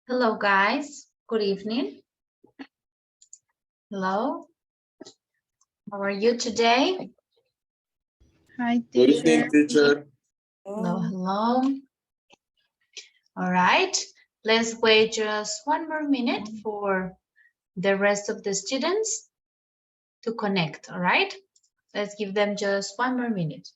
Hello, guys. Good evening. Hello. How are you today? Hi, Good teacher. evening, teacher. Hello, hello. All right. Let's wait just 1 more minute for the rest of the students to connect. All right. Let's give them just 1 more minute.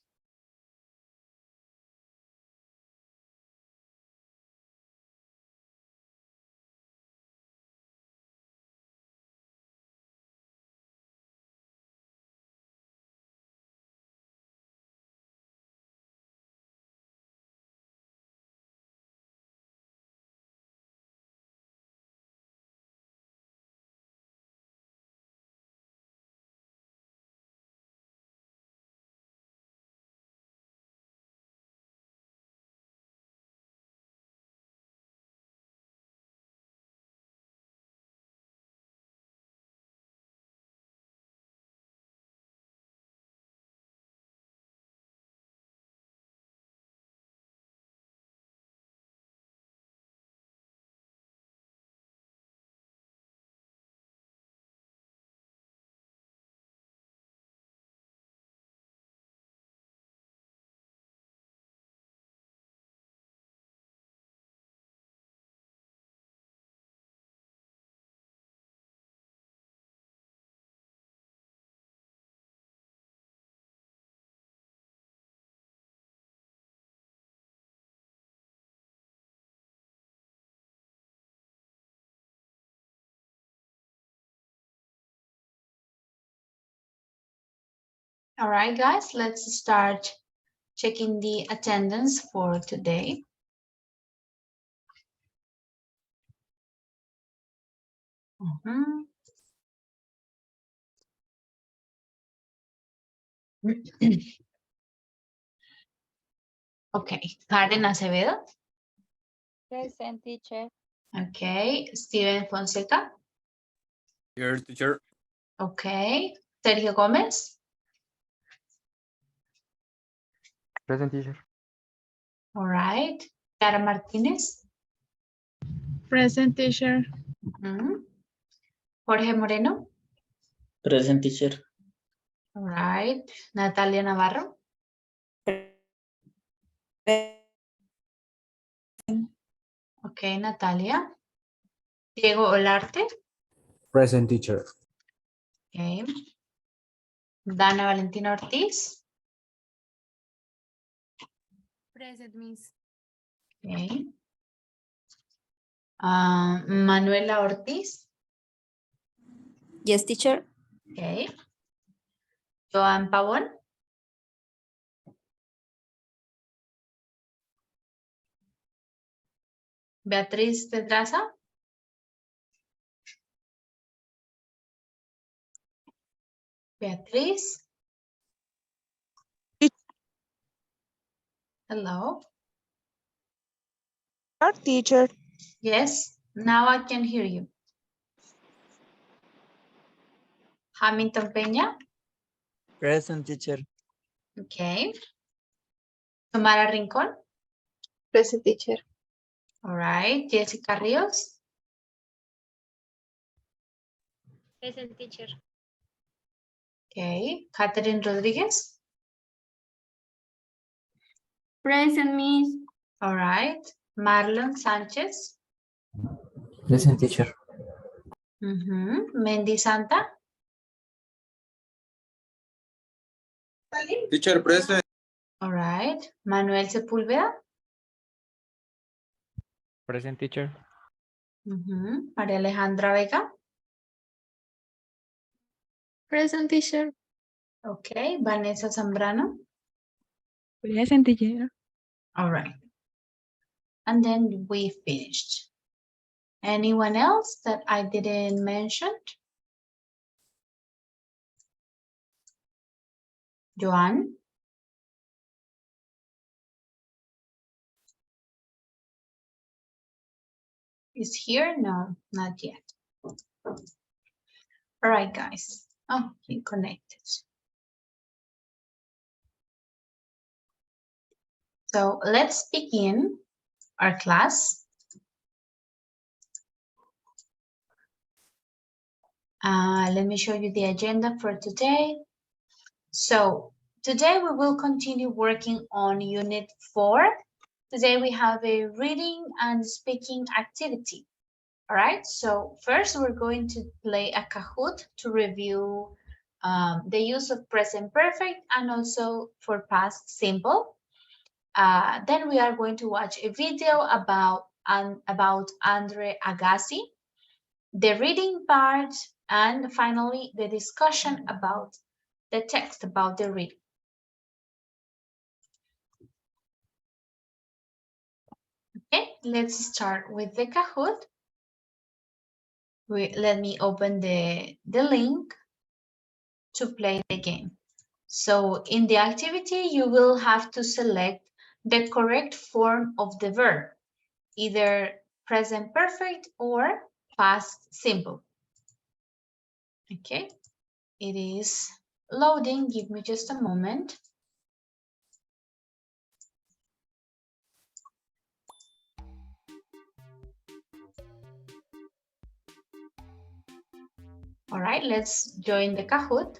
All right, guys, let's start checking the attendance for today. Okay, Karen Acevedo. Present, teacher. Okay, Steven Fonseca. Here, teacher. Okay, Sergio Gómez. Present, teacher. All right, Clara Martínez. Present, teacher. Jorge Moreno. Present, teacher. All right, Natalia Navarro. Okay, Natalia. Diego Olarte. Present, teacher. Okay. Dana Valentina Ortiz. Present, miss. Okay. Manuela Ortiz. Yes, teacher. Okay. Joan Pavón. Beatriz Pedraza. Beatriz. Hello. Teacher. Yes, now I can hear you. Hamilton Peña. Present, teacher. Okay. Tamara Rincón. Present, teacher. All right. Jessica Rios. Present, teacher. Okay. Catherine Rodríguez. Present, miss. All right. Marlon Sánchez. Present, teacher. Mendy Santa. Teacher, present. All right. Manuel Sepúlveda. Present, teacher. María Alejandra Vega. Present, teacher. Okay. Vanessa Zambrano. Present, teacher. All right. And then we finished. Anyone else that I didn't mention? Joan? Is here? No, not yet. All right, guys. Oh, he connected. So let's begin our class. Let me show you the agenda for today. So today we will continue working on Unit 4. Today we have a reading and speaking activity. All right, so first we're going to play a Kahoot to review the use of present perfect and also for past simple. Then we are going to watch a video about Andre Agassi, the reading part, and finally the discussion about the text about the reading. Okay, let's start with the Kahoot. Let me open the link to play the game. So in the activity, you will have to select the correct form of the verb, either present perfect or past simple. Okay, it is loading. Give me just a moment. All right, let's join the Kahoot.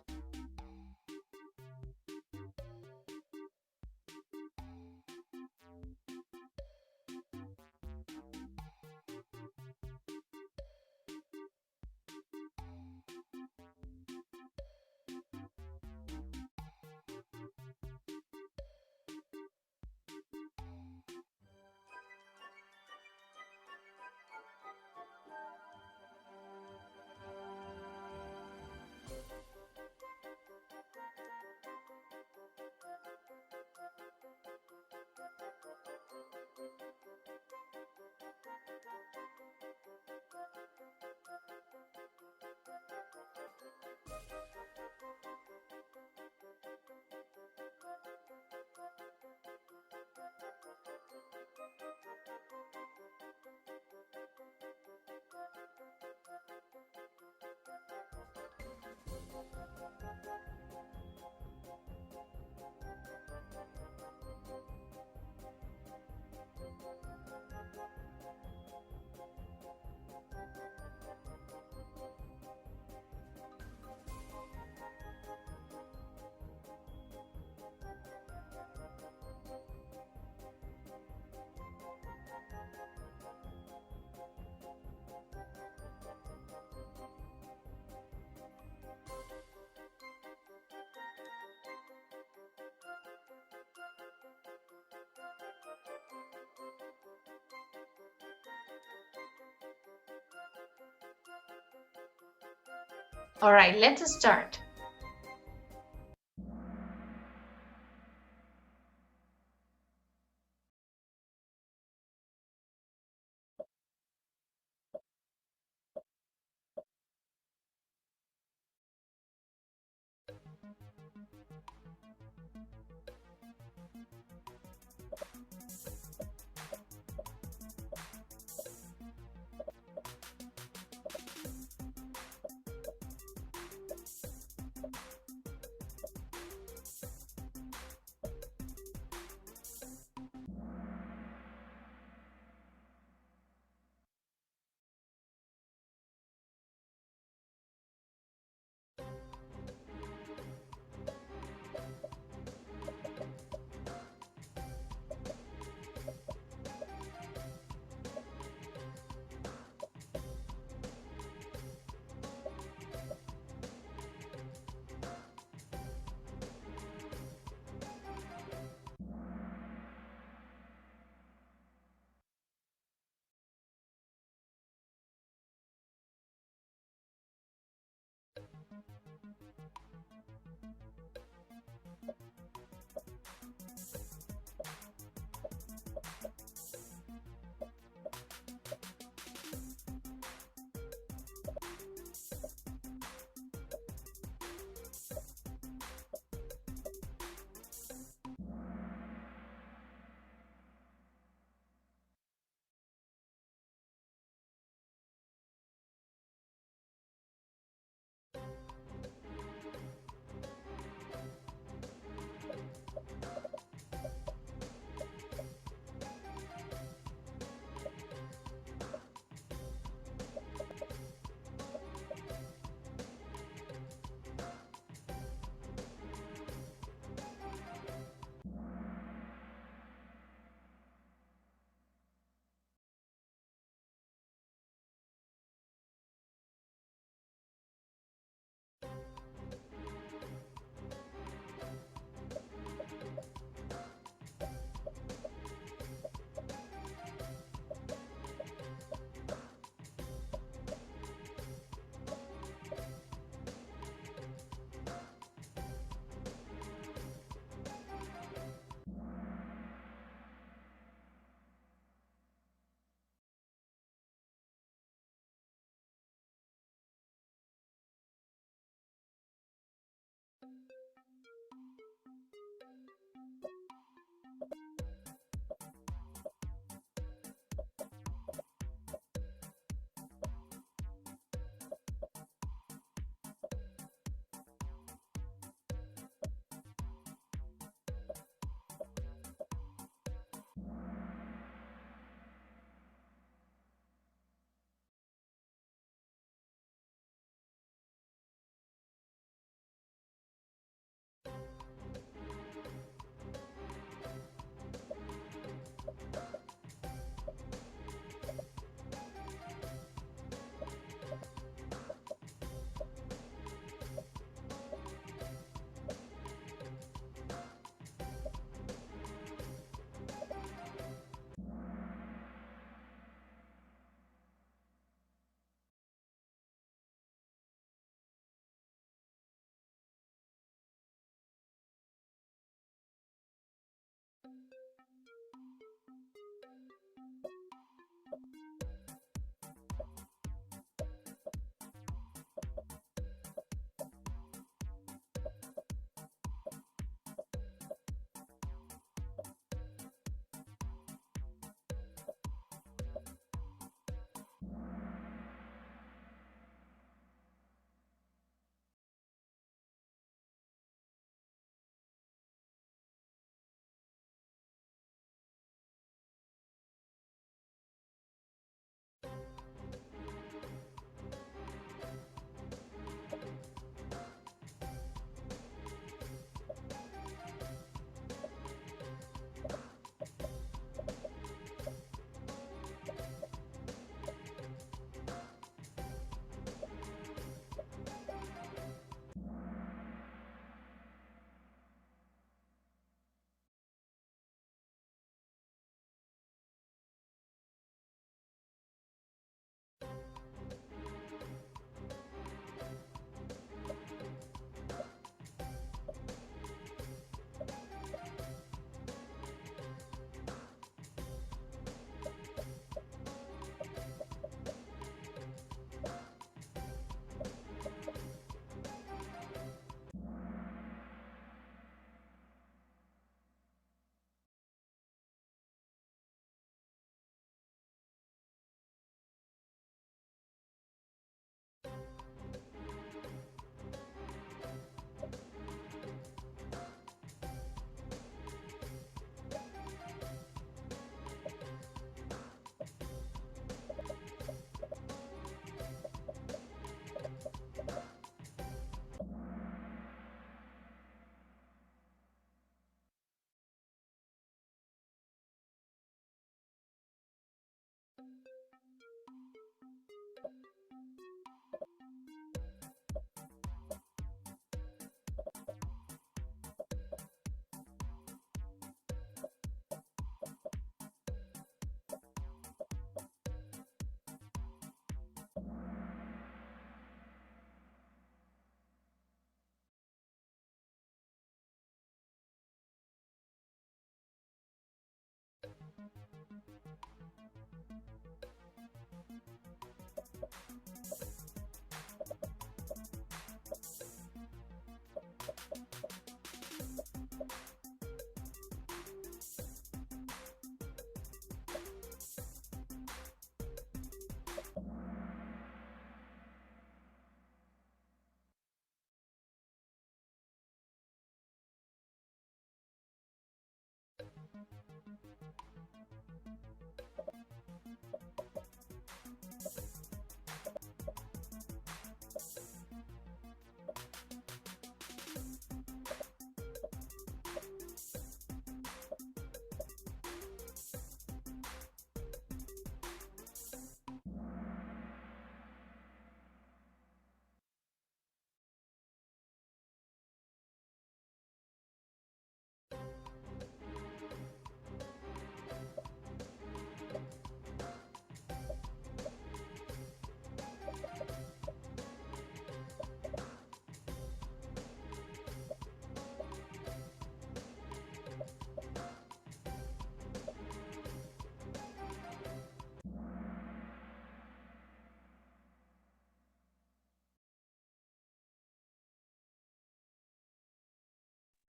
All right, let's start.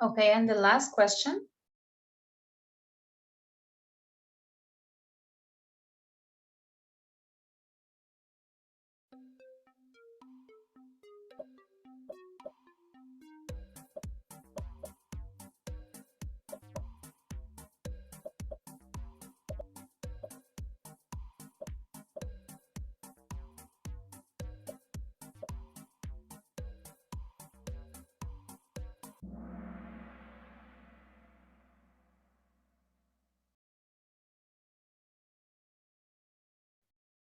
Okay, and the last question.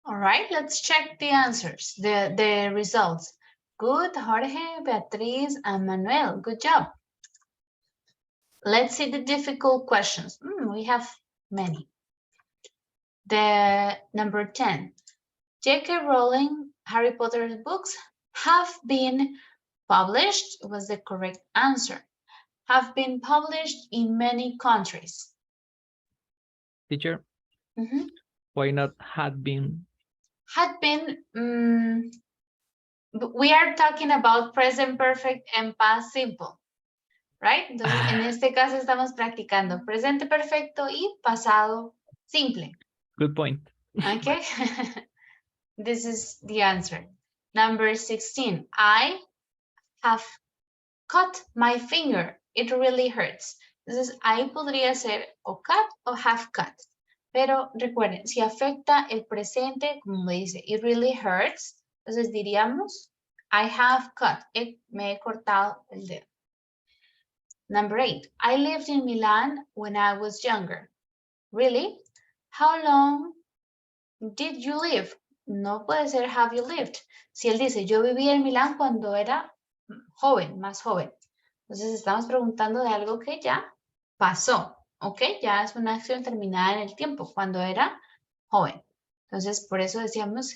All right, let's check the answers, the results. Good, Jorge, Beatriz, and Manuel. Good job. Let's see the difficult questions. We have many. The number 10. J.K. Rowling, Harry Potter's books have been published, was the correct answer. Have been published in many countries. Teacher, Mhm. why not had been? Had been, we are talking about present perfect and past simple, right? Entonces, en este caso estamos practicando presente perfecto y pasado simple. Good point. Okay. This is the answer. Number 16. I have cut my finger. It really hurts. Entonces, ahí podría ser o cut o have cut. Pero recuerden, si afecta el presente, como me dice, it really hurts. Entonces diríamos, I have cut. Me he cortado el dedo. Number 8. I lived in Milan when I was younger. Really? How long did you live? No puede ser have you lived. Si él dice, yo viví en Milán cuando era joven, más joven. Entonces estamos preguntando de algo que ya pasó, ¿ok? Ya es una acción terminada en el tiempo, cuando era joven. Entonces, por eso decíamos,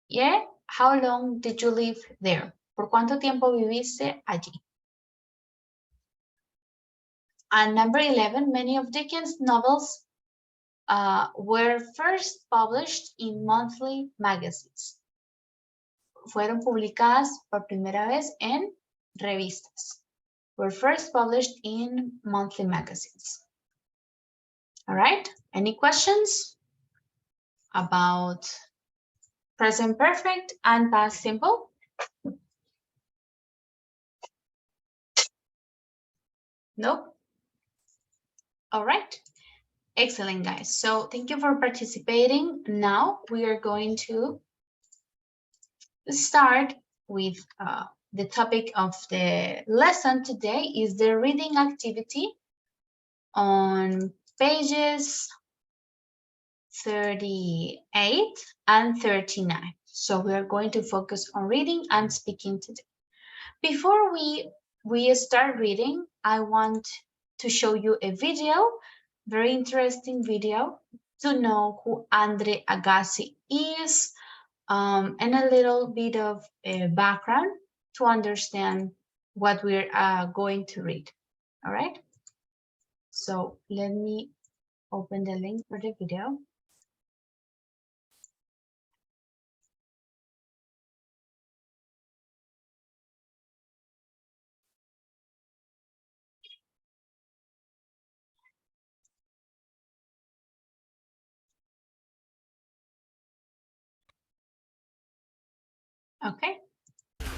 yeah, how long did you live there? ¿Por cuánto tiempo viviste allí? And number 11, many of Dickens' novels were first published in monthly magazines. Fueron publicadas por primera vez en revistas. Were first published in monthly magazines. All right, any questions about present perfect and past simple? Nope. All right, excellent, guys. So thank you for participating. Now we are going to start with the topic of the lesson today is the reading activity on pages 38 and 39. So we are going to focus on reading and speaking today. Before we start reading, I want to show you a video, very interesting video, to know who Andre Agassi is, and a little bit of background to understand what we're going to read. All right. So let me open the link for the video. Okay.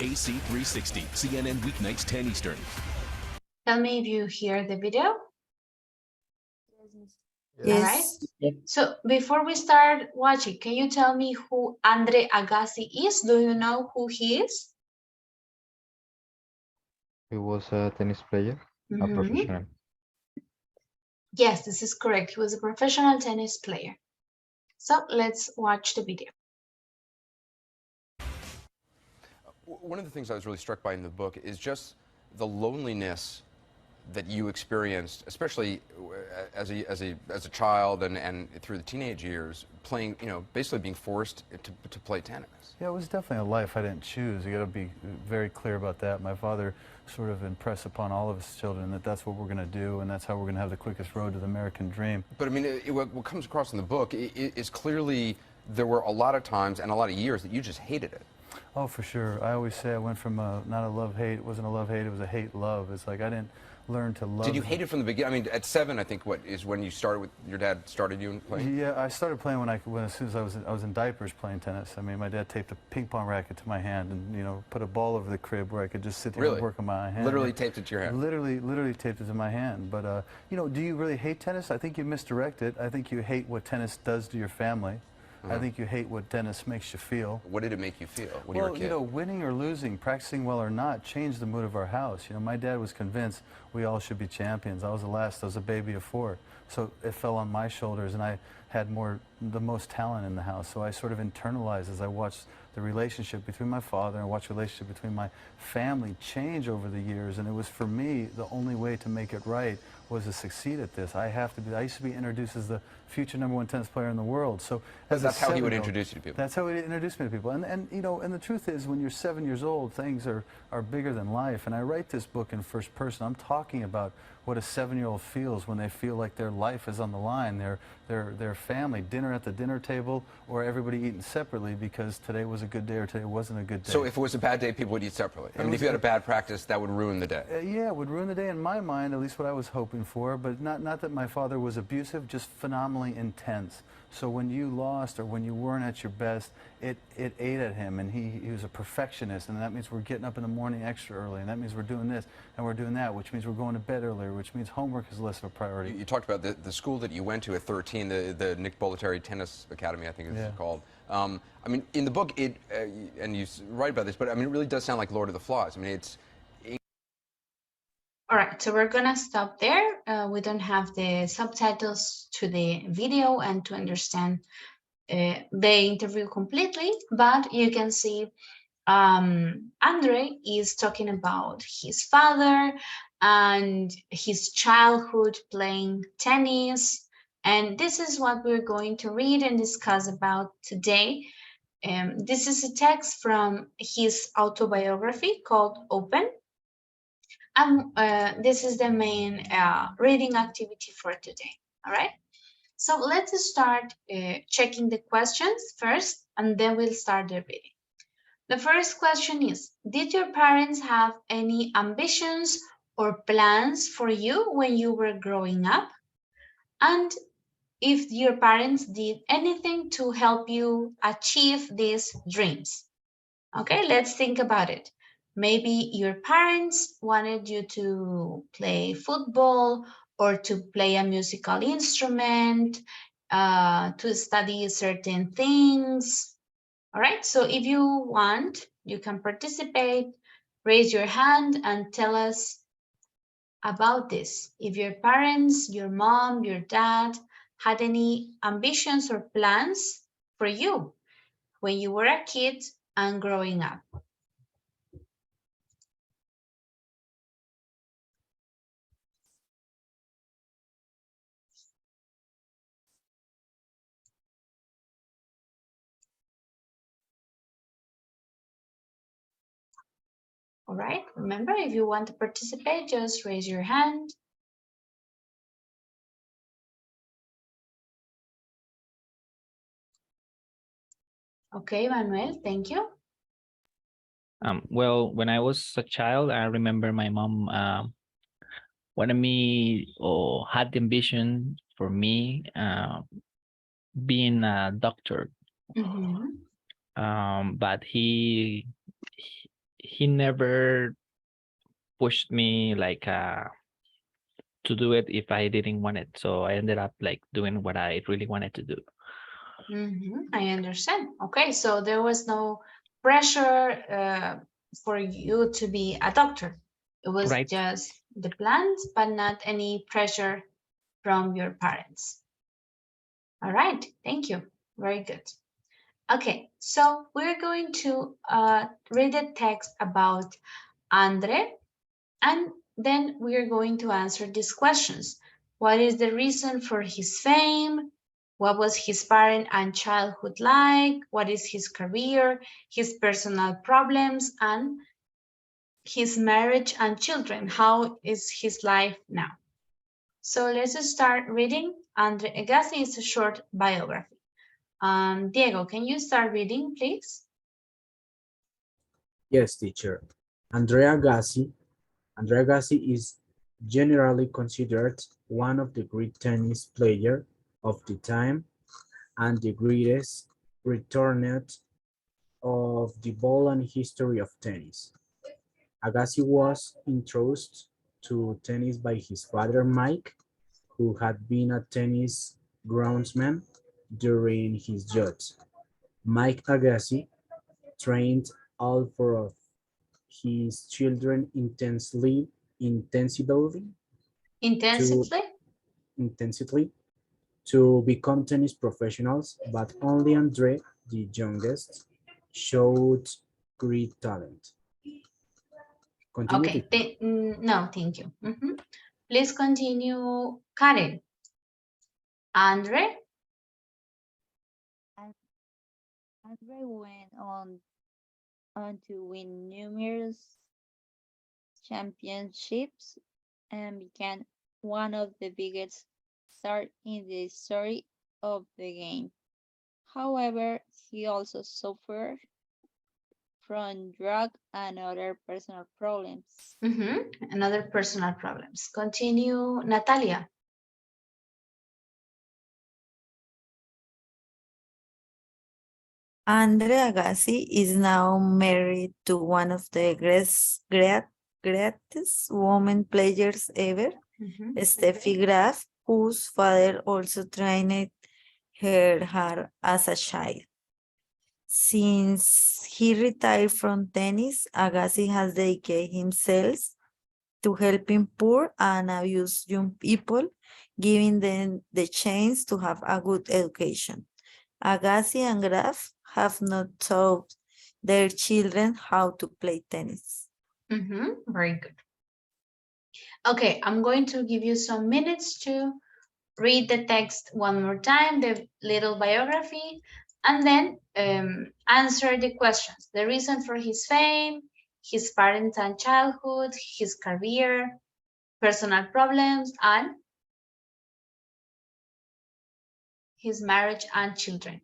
AC 360, CNN weeknights 10 Eastern. Tell me if you hear the video. All right. So before we start watching, can you tell me who Andre Agassi is? Do you know who he is? He was a tennis player, a professional. Yes, this is correct. He was a professional tennis player. So let's watch the video. One of the things I was really struck by in the book is just the loneliness that you experienced, especially as a child and through the teenage years, playing, basically being forced to play tennis. Yeah, it was definitely a life I didn't choose. You got to be very clear about that. My father sort of impressed upon all of his children that that's what we're going to do, and that's how we're going to have the quickest road to the American dream. But I mean, what comes across in the book is clearly there were a lot of times and a lot of years that you just hated it. Oh, for sure. I always say I went from not a love-hate, it wasn't a love-hate, it was a hate-love. It's like I didn't learn to love. Did you hate it from the beginning? I mean, at 7, I think, what is when you started with your dad started you in playing? Yeah, I started playing as soon as I was in diapers playing tennis. I mean, my dad taped a ping pong racket to my hand and put a ball over the crib where I could just sit there and work on my hand. Literally taped it to your hand. Literally taped it to my hand. But do you really hate tennis? I think you misdirect it. I think you hate what tennis does to your family. I think you hate what tennis makes you feel. What did it make you feel when you were a kid? Winning or losing, practicing well or not, changed the mood of our house. My dad was convinced we all should be champions. I was the last. I was a baby of 4. So it fell on my shoulders, and I had the most talent in the house. So I sort of internalized as I watched the relationship between my father and watched the relationship between my family change over the years. And it was, for me, the only way to make it right was to succeed at this. I used to be introduced as the future #1 tennis player in the world. So that's how he would introduce you to people. That's how he introduced me to people. And the truth is, when you're 7 years old, things are bigger than life. And I write this book in first person. I'm talking about what a 7-year-old feels when they feel like their life is on the line, their family, dinner at the dinner table, or everybody eating separately because today was a good day or today wasn't a good day. So if it was a bad day, people would eat separately. I mean, if you had a bad practice, that would ruin the day. Yeah, it would ruin the day in my mind, at least what I was hoping for. But not that my father was abusive, just phenomenally intense. So when you lost or when you weren't at your best, it ate at him, and he was a perfectionist, and that means we're getting up in the morning extra early, and that means we're doing this and we're doing that, which means we're going to bed earlier, which means homework is less of a priority. You talked about the school that you went to at 13, the Nick Bollettieri Tennis Academy, I think it's called. I mean, in the book, and you write about this, but I mean, it really does sound like Lord of the Flies. I mean, it's... All right, so we're gonna stop there. We don't have the subtitles to the video and to understand the interview completely, but you can see Andre is talking about his father and his childhood playing tennis. And this is what we're going to read and discuss about today. This is a text from his autobiography called Open. This is the main reading activity for today, all right? So let's start checking the questions first, and then we'll start the reading. The first question is, did your parents have any ambitions or plans for you when you were growing up? And if your parents did anything to help you achieve these dreams? Okay, let's think about it. Maybe your parents wanted you to play football or to play a musical instrument, to study certain things. All right, so if you want, you can participate, raise your hand and tell us about this. If your parents, your mom, your dad had any ambitions or plans for you when you were a kid and growing up. All right, remember, if you want to participate, just raise your hand. Okay, Manuel, thank you. Well, when I was a child, I remember my mom wanted me or had the ambition for me being a doctor. But he never pushed me like to to do it if I didn't want it. So I ended up like doing what I really wanted to do. I understand. Okay, so there was no pressure for you to be a doctor. It was Right. just the plans, but not any pressure from your parents. All right, thank you. Very good. Okay, so we're going to read a text about Andre, and then we're going to answer these questions. What is the reason for his fame? What was his parent and childhood like? What is his career, his personal problems, and his marriage and children? How is his life now? So let's start reading. Andre Agassi is a short biography. Diego, can you start reading, please? Yes, teacher. Andrea Agassi. Andrea Agassi is generally considered one of the great tennis players of the time and the greatest returner of the ball and history of tennis. Agassi was introduced to tennis by his father Mike, who had been a tennis groundsman during his youth. Mike Agassi trained all four of his children intensively Intensively? intensively to become tennis professionals, but only Andre, the youngest, showed great talent. Continue. Okay, no, thank you. Please continue, Karen. Andre? Andre went on to win numerous championships and became one of the biggest stars in the history of the game. However, he also suffered from drug and other personal problems. Another personal problems. Continue, Natalia. Andre Agassi is now married to one of the greatest women players ever, Steffi Graf, whose father also trained her as a child. Since he retired from tennis, Agassi has dedicated himself to helping poor and abused young people, giving them the chance to have a good education. Agassi and Graf have not taught their children how to play tennis. Very good. Okay, I'm going to give you some minutes to read the text one more time, the little biography, and then answer the questions. The reason for his fame, his parents and childhood, his career, personal problems, and his marriage and children.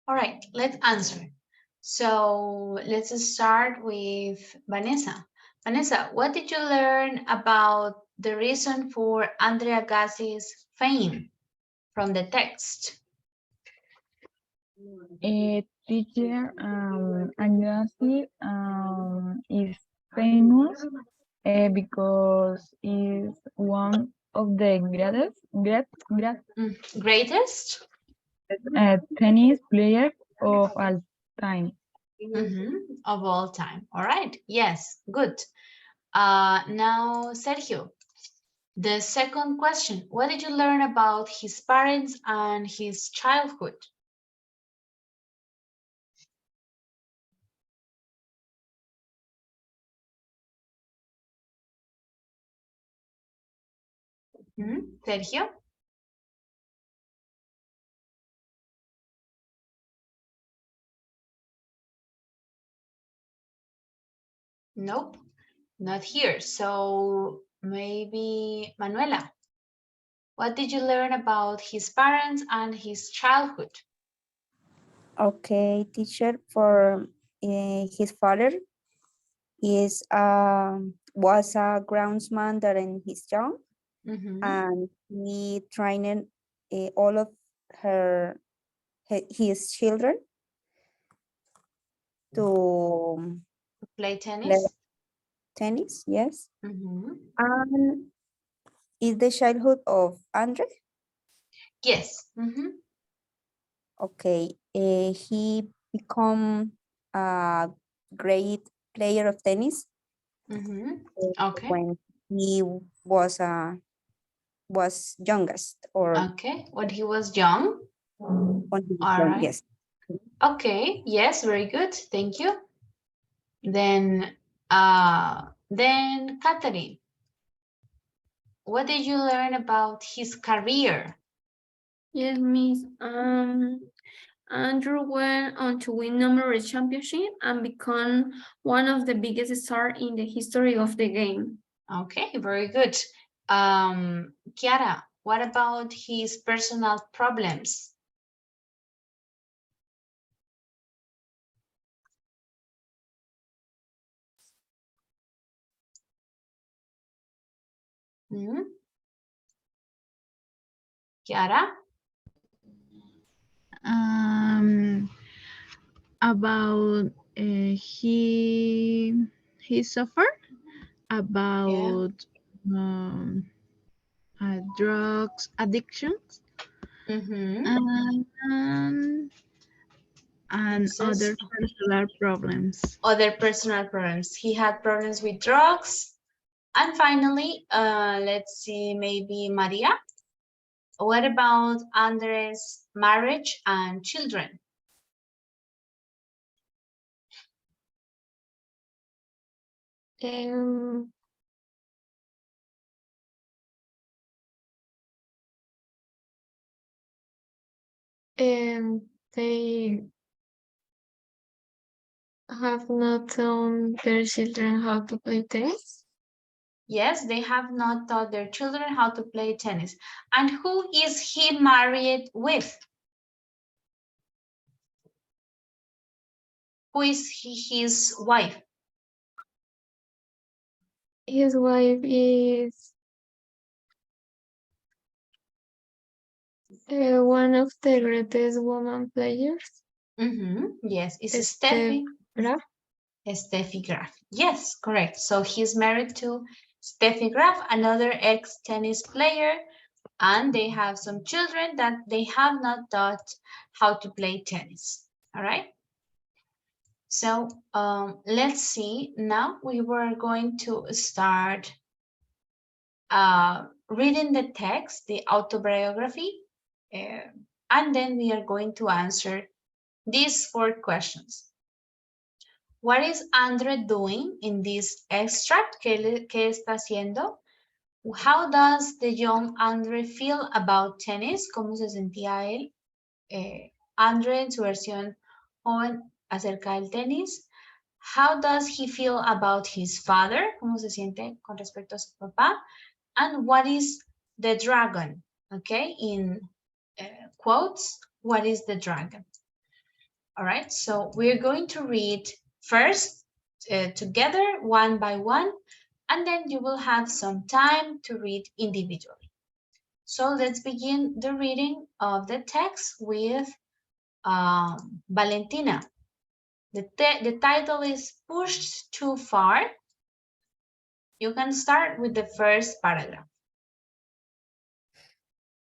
All right, let's answer. So let's start with Vanessa. Vanessa, what did you learn about the reason for Andre Agassi's fame from the text? Teacher Agassi is famous because is one of the Greatest? tennis players of all time. Of all time. All right. Yes, good. Now, Sergio, the second question. What did you learn about his parents and his childhood? Sergio? Nope, not here. So maybe Manuela. What did you learn about his parents and his childhood? Okay, teacher, for his father is was a groundsman during his young, and he trained all of his children to play play tennis. tennis. Yes, and is the childhood of Andre? Yes. Okay, he become a great player of tennis Okay. when he was youngest or Okay, when he was young. when he was All young, right. yes. Okay, yes, very good. Thank you. Then Catherine, what did you learn about his career? Yes, Miss. Andrew went on to win numerous championships and become one of the biggest stars in the history of the game. Okay, very good. Kiara, what about his personal problems? Kiara? About he suffered about drugs addictions and other personal problems. Other personal problems. He had problems with drugs. And finally, let's see, maybe Maria. What about Andres' marriage and children? They have not taught their children how to play tennis. Yes, they have not taught their children how to play tennis. And who is he married with? Who is his wife? His wife is one of the greatest woman players. Yes, it's Steffi. Graf. Steffi Graf. Yes, correct. So he's married to Steffi Graf, another ex-tennis player, and they have some children that they have not taught how to play tennis. All right. So let's see. Now we were going to start reading the text, the autobiography, and then we are going to answer these 4 questions. What is Andre doing in this extract? ¿Qué está haciendo? How does the young Andre feel about tennis? ¿Cómo se sentía él? Andre en su versión joven acerca del tenis. How does he feel about his father? ¿Cómo se siente con respecto a su papá? And what is the dragon? Okay, in quotes, what is the dragon? All right, so we're going to read first together one by one, and then you will have some time to read individually. So let's begin the reading of the text with Valentina. The title is Pushed Too Far. You can start with the first paragraph.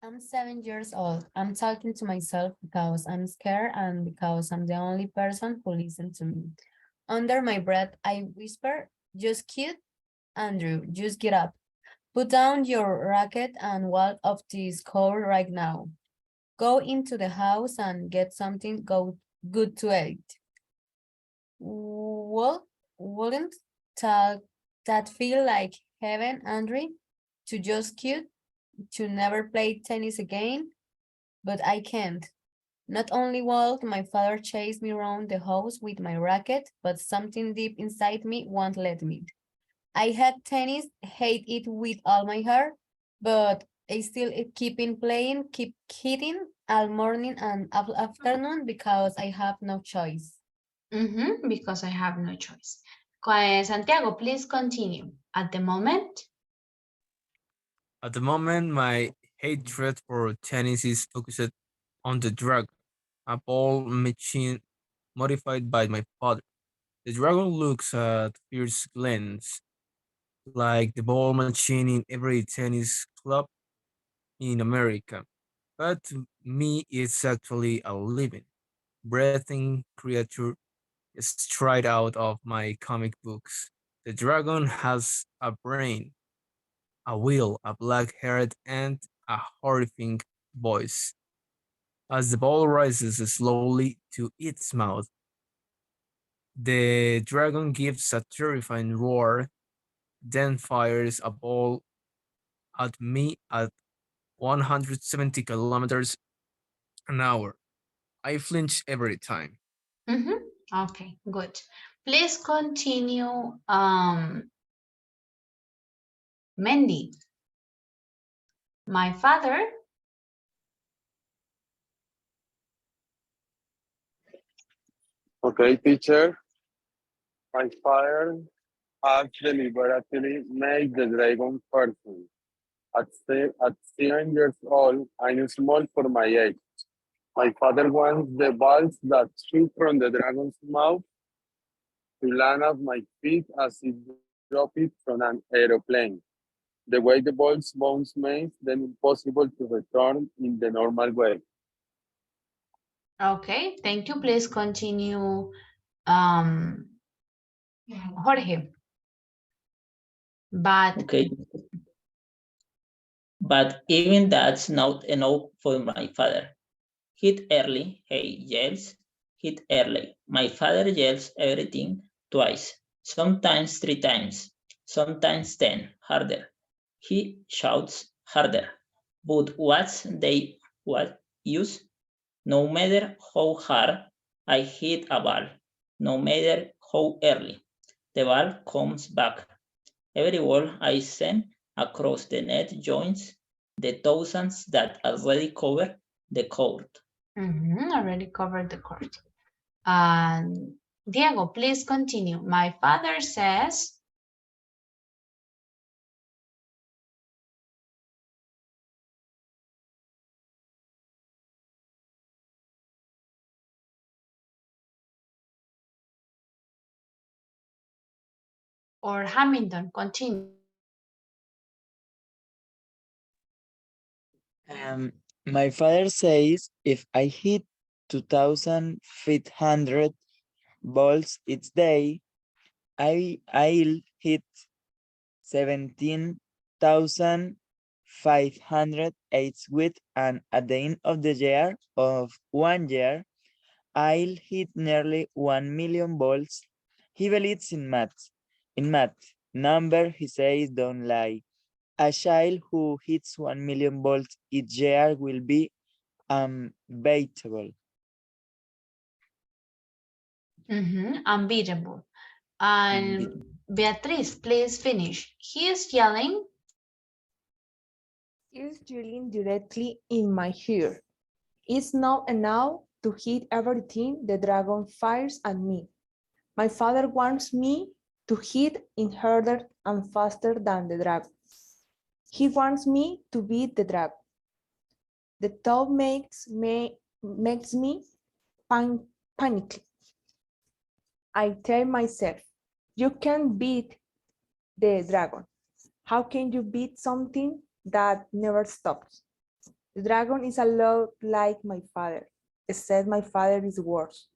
I'm 7 years old. I'm talking to myself because I'm scared and because I'm the only person who listens to me. Under my breath, I whisper, just kid, Andrew, just get up. Put down your racket and walk off this court right now. Go into the house and get something good to eat. Well, wouldn't that feel like heaven, Andrew? To just cute, to never play tennis again? But I can't. Not only won't my father chase me around the house with my racket, but something deep inside me won't let me. I had tennis, hate it with all my heart, but I still keep in playing, keep hitting all morning and afternoon because I have no choice. Because I have no choice. Santiago, please continue. At the moment, my hatred for tennis is focused on the dragon, a ball machine modified by my father. The dragon looks at fierce glance, like the ball machine in every tennis club in America. But to me, it's actually a living, breathing creature straight out of my comic books. The dragon has a brain, a will, a black head, and a horrifying voice. As the ball rises slowly to its mouth, the dragon gives a terrifying roar, then fires a ball at me at 170 kilometers an hour. I flinch every time. Okay, good. Please continue, Mandy. My father. Okay, teacher. My father has deliberately made the dragon person. At 7 years old, I'm small for my age. My father wants the balls that shoot from the dragon's mouth to land at my feet as he drops it from an aeroplane. The way the balls bounce makes them impossible to return in the normal way. Okay, thank you. Please continue, Jorge. But Okay. But even that's not enough for my father. Hit early, he yells. Hit early. My father yells everything twice, sometimes 3 times, sometimes 10, harder. He shouts harder. But what's they what use? No matter how hard I hit a ball, no matter how early, the ball comes back. Every ball I send across the net joins the thousands that already cover the court. Already covered the court. And Diego, please continue. My father says. Or Hamilton, continue. My father says if I hit 2,500 balls each day, I'll hit 17,508 with, and at the end of the year of 1 year, I'll hit nearly 1 million balls. He believes in math. In math, number he says don't lie. A child who hits 1 million balls each year will be unbeatable. Unbeatable. And Beatriz, please finish. He is yelling. He's yelling directly in my ear. It's not enough to hit everything the dragon fires at me. My father wants me to hit it harder and faster than the dragon. He wants me to beat the dragon. The thought makes me panic. I tell myself, you can't beat the dragon. How can you beat something that never stops? The dragon is a lot like my father, except my father is worse.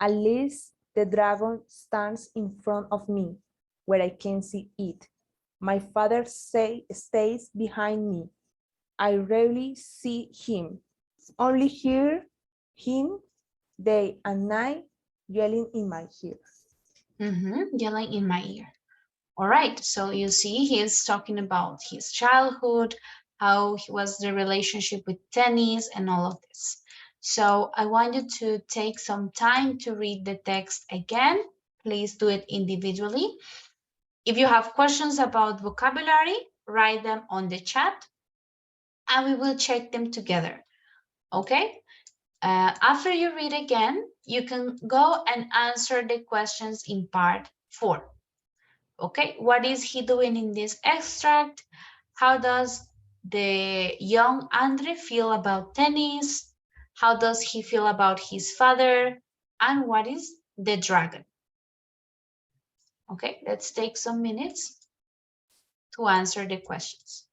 At least the dragon stands in front of me, where I can see it. My father stays behind me. I rarely see him, only hear him day and night yelling in my ear. Yelling in my ear. All right, so you see he's talking about his childhood, how was the relationship with tennis and all of this. So I want you to take some time to read the text again. Please do it individually. If you have questions about vocabulary, write them on the chat and we will check them together. Okay? After you read again, you can go and answer the questions in part 4. Okay, what is he doing in this extract? How does the young Andre feel about tennis? How does he feel about his father? And what is the dragon? Okay, let's take some minutes to answer the questions.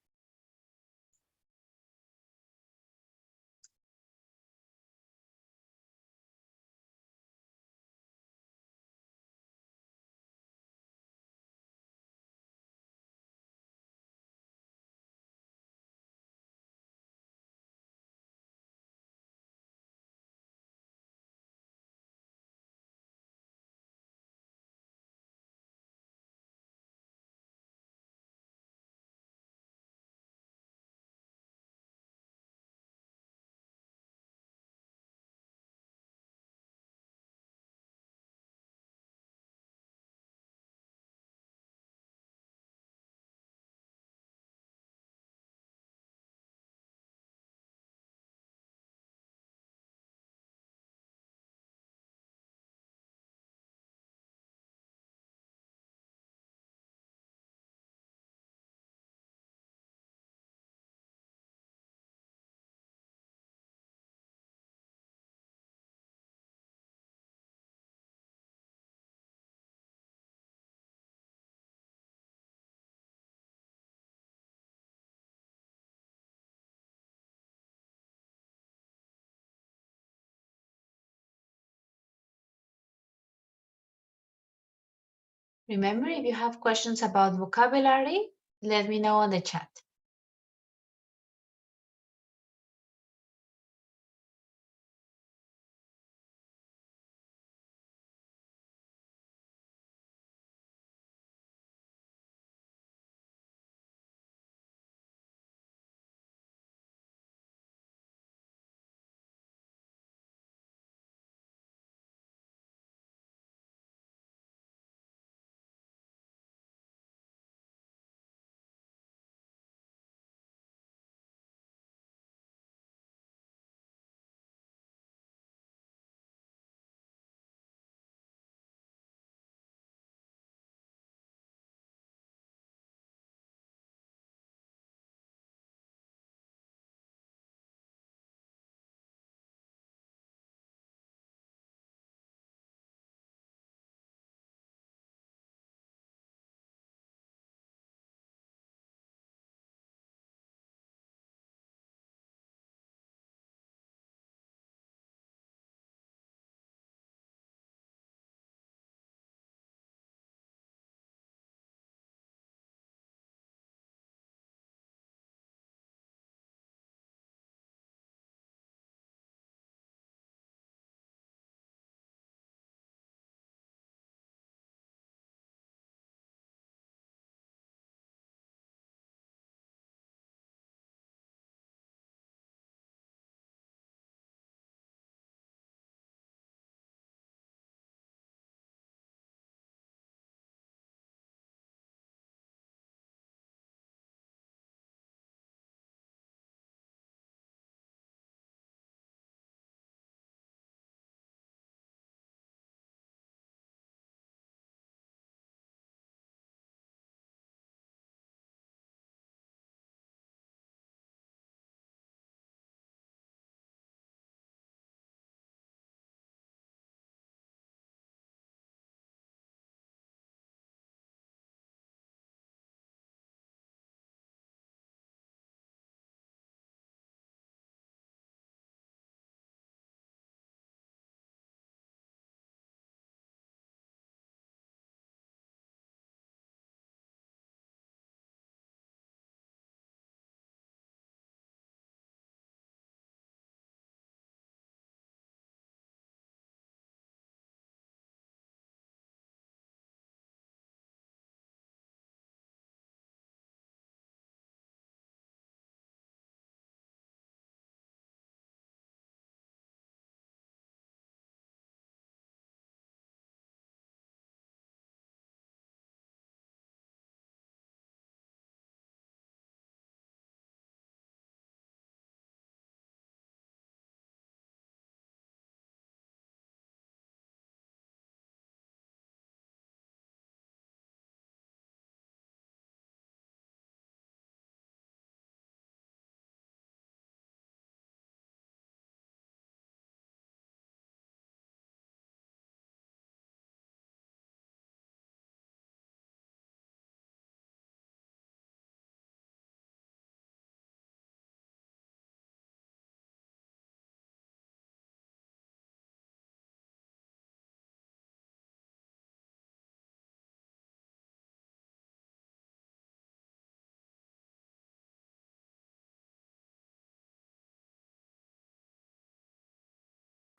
Remember, if you have questions about vocabulary, let me know on the chat.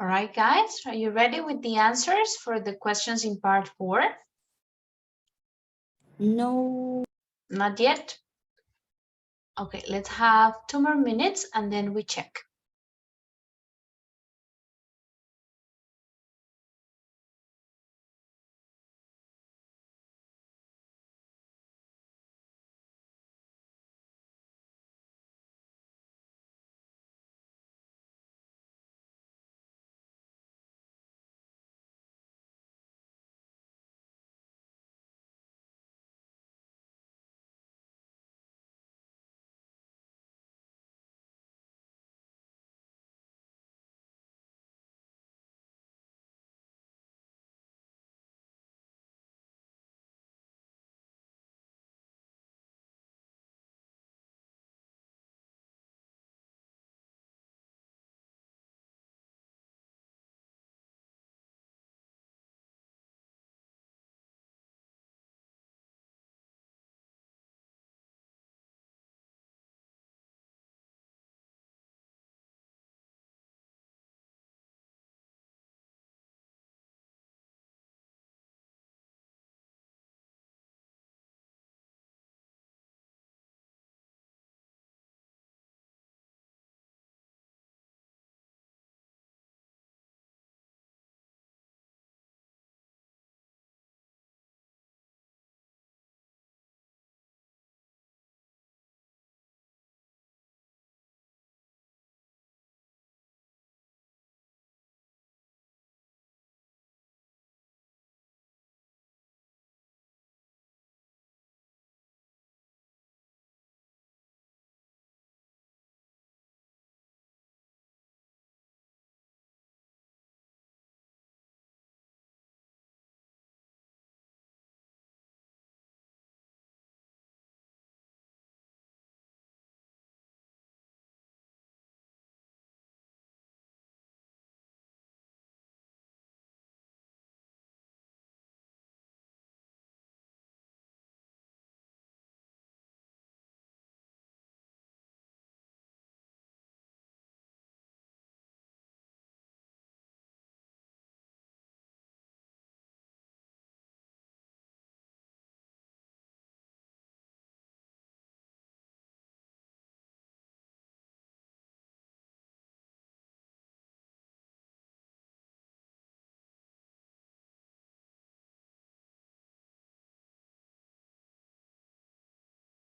All right, guys, are you ready with the answers for the questions in part 4? No. Not yet? Okay, let's have 2 more minutes and then we check.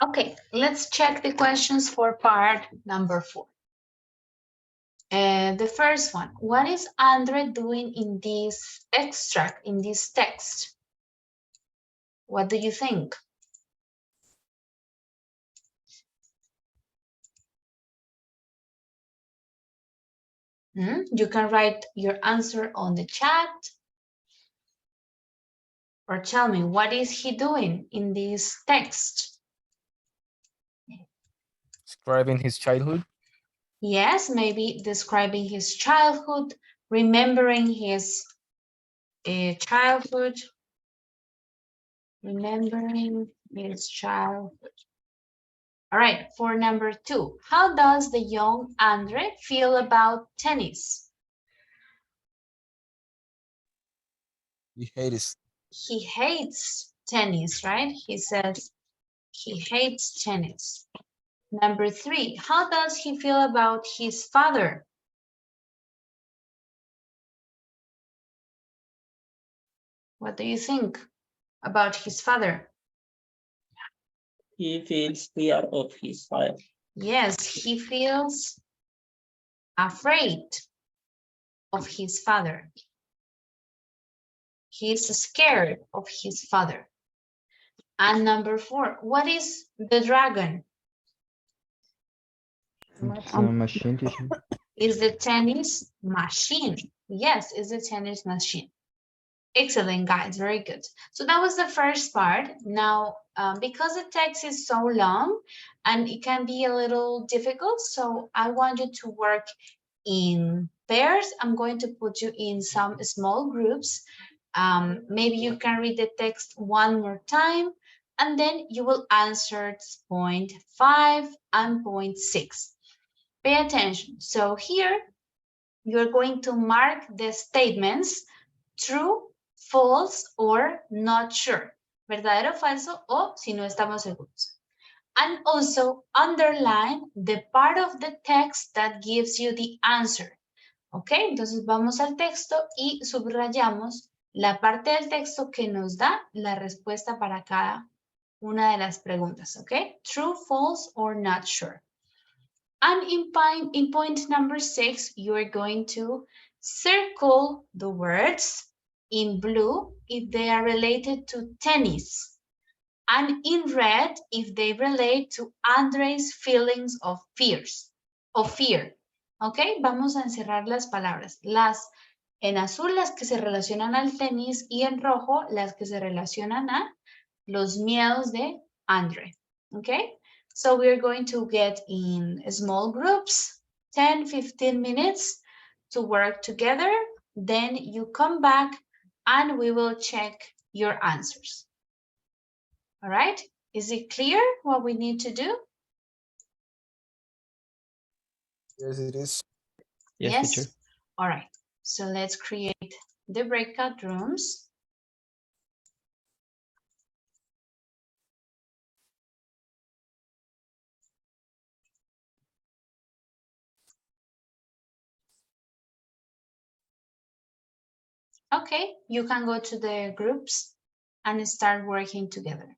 Okay, let's check the questions for part number 4. The first one, what is Andre doing in this extract, in this text? What do you think? You can write your answer on the chat. Or tell me, what is he doing in this text? Describing his childhood. Yes, maybe describing his childhood, remembering his childhood, remembering his childhood. All right, for number 2, how does the young Andre feel about tennis? He hates. He hates tennis, right? He says he hates tennis. Number 3, how does he feel about his father? What do you think about his father? He feels fear of his father. Yes, he feels afraid of his father. He's scared of his father. And number 4, what is the dragon? It's a machine, teacher. Is the tennis machine. Yes, it's a tennis machine. Excellent, guys. Very good. So that was the first part. Now, because the text is so long and it can be a little difficult, so I want you to work in pairs. I'm going to put you in some small groups. Maybe you can read the text one more time, and then you will answer point 5 and point 6. Pay attention. So here you're going to mark the statements true, false, or not sure. Verdadero, falso, o si no estamos seguros. And also underline the part of the text that gives you the answer. ¿Ok? Entonces vamos al texto y subrayamos la parte del texto que nos da la respuesta para cada una de las preguntas. ¿Ok? True, false, or not sure. And in point number 6, you are going to circle the words in blue if they are related to tennis, and in red if they relate to Andre's feelings of fear. ¿Ok? Vamos a encerrar las palabras. En azul las que se relacionan al tenis y en rojo las que se relacionan a los miedos de Andre. ¿Ok? So we're going to get in small groups, 10, 15 minutes to work together. Then you come back and we will check your answers. All right? Is it clear what we need to do? Yes, it is. Yes, teacher. All right. So let's create the breakout rooms. Okay, you can go to the groups and start working together.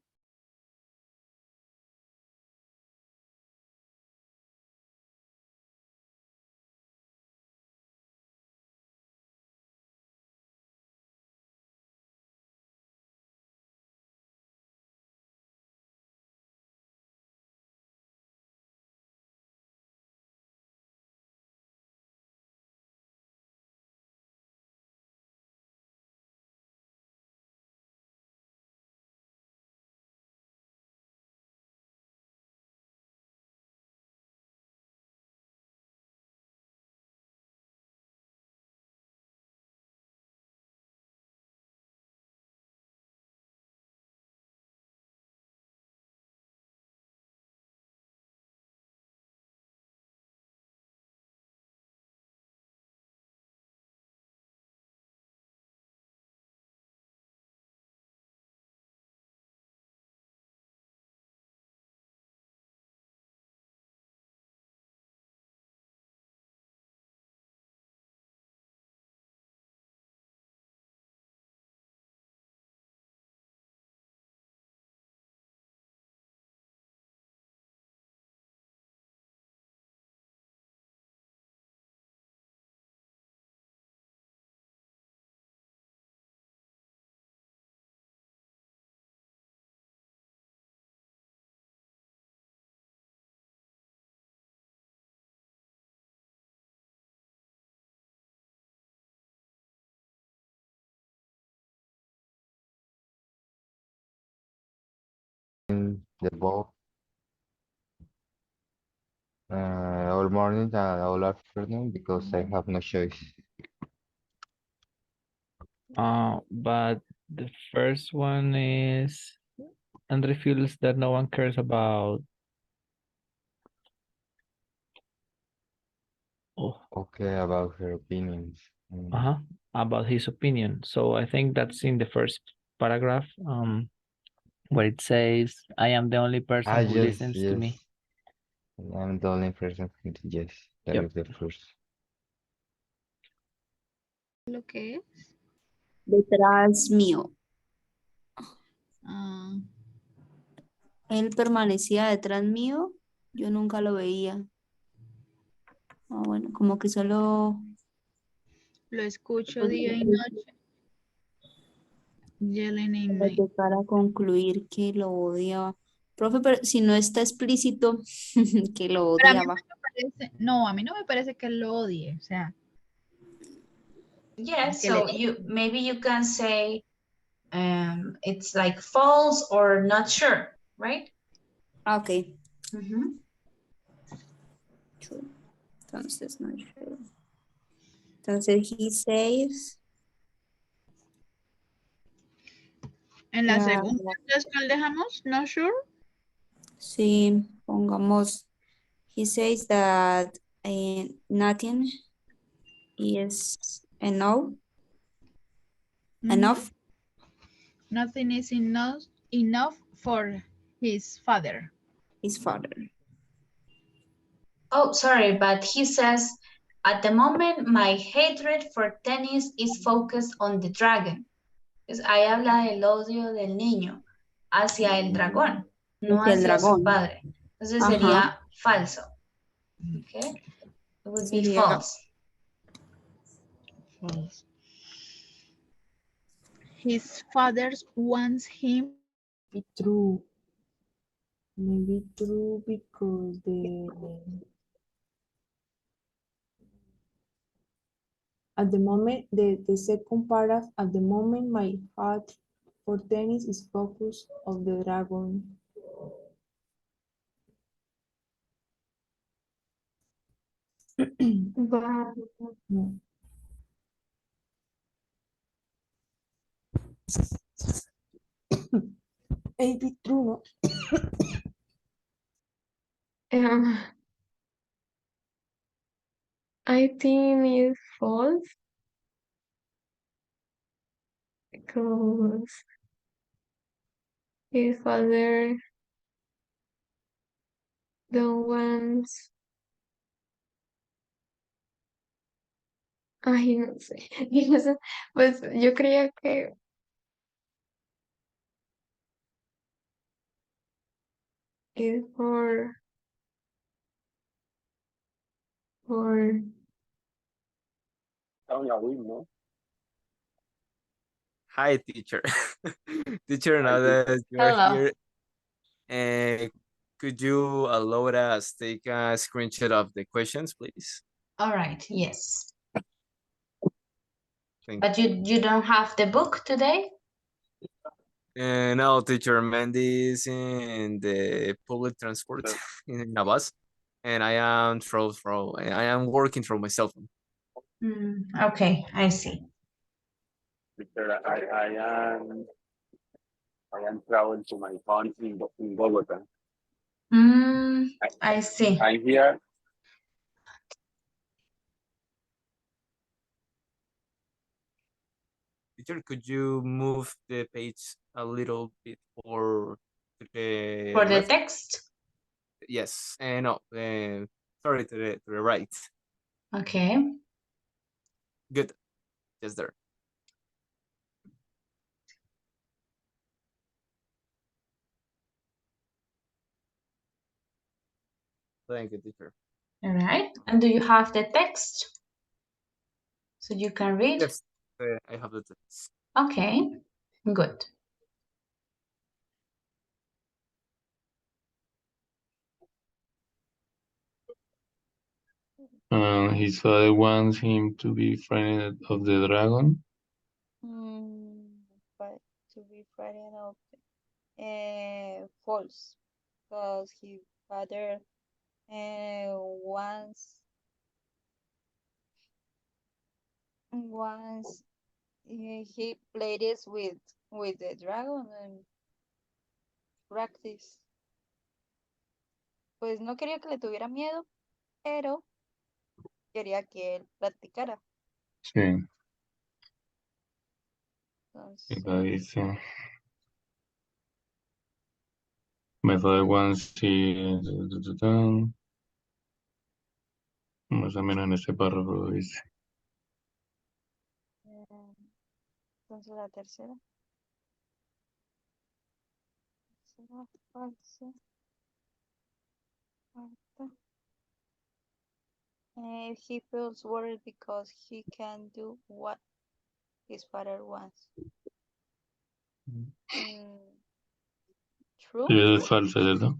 The ball all morning and all afternoon because I have no choice. But the first one is Andre feels that no one cares about. Oh. Okay, about her opinions. About his opinion. So I think that's in the first paragraph, where it says, "I am the only person who listens to me." I'm the only person who yes, that is the first. Lo que es. Detrás mío. Ah, Él permanecía detrás mío. Yo nunca lo veía. Bueno, como que solo lo escucho día y noche. Yelling in night. para concluir que lo odiaba. Profe, pero si no está explícito que lo odiaba. A mí no me parece que él lo odie, o sea. Yes, so maybe you can say it's like false or not sure, right? Okay. True. Entonces, not sure. Entonces, he says. En la segunda, ¿cuál dejamos? Not sure. Sí, pongamos. He says that nothing is enough. Mhm. Enough. Nothing is enough for his father. His father. Oh, sorry, but he says, at the moment, my hatred for tennis is focused on the dragon. Ahí habla del odio del niño hacia el dragón, no Hacia el hacia su dragón. padre. Entonces Ajá. sería falso. Okay? It would be Sería false. false. His father wants him Be true. Maybe true because at the moment, the second paragraph, at the moment, my heart for tennis is focused on the dragon. No. Maybe true, no? I think it's false because his father don't want. Ay, no sé. No sé. Pues yo creía que es por ¿no? Hi, teacher. Teacher, Hi, now that you are Hello. here, could you allow us take a screenshot of the questions, please? All right, yes. Thank But you don't have the book today? you. No, teacher, Mandy is in the public transport in a bus, and I am I am working through my cell phone. Okay, I see. Because I am traveling to my home in Bogota. I see. I'm here. Teacher, could you move the page a little bit to the For the left? text? Yes, no, sorry, to the right. Okay. Good, just there. Thank you, teacher. All right. And do you have the text? So you can read? Yes, I have the text. Okay, good. His father wants him to be friend of the dragon. But to be frightened of false, because his father once he played this with the dragon and practice. Pues no quería que le tuviera miedo, pero quería que él practicara. Sí, Entonces, acá dice. My father wants he... Más o menos en este párrafo dice. entonces la tercera. Tercera, falsa. Cuarta. He feels worried because he can't do what his father wants. True. Sí, eso es falso, ¿cierto?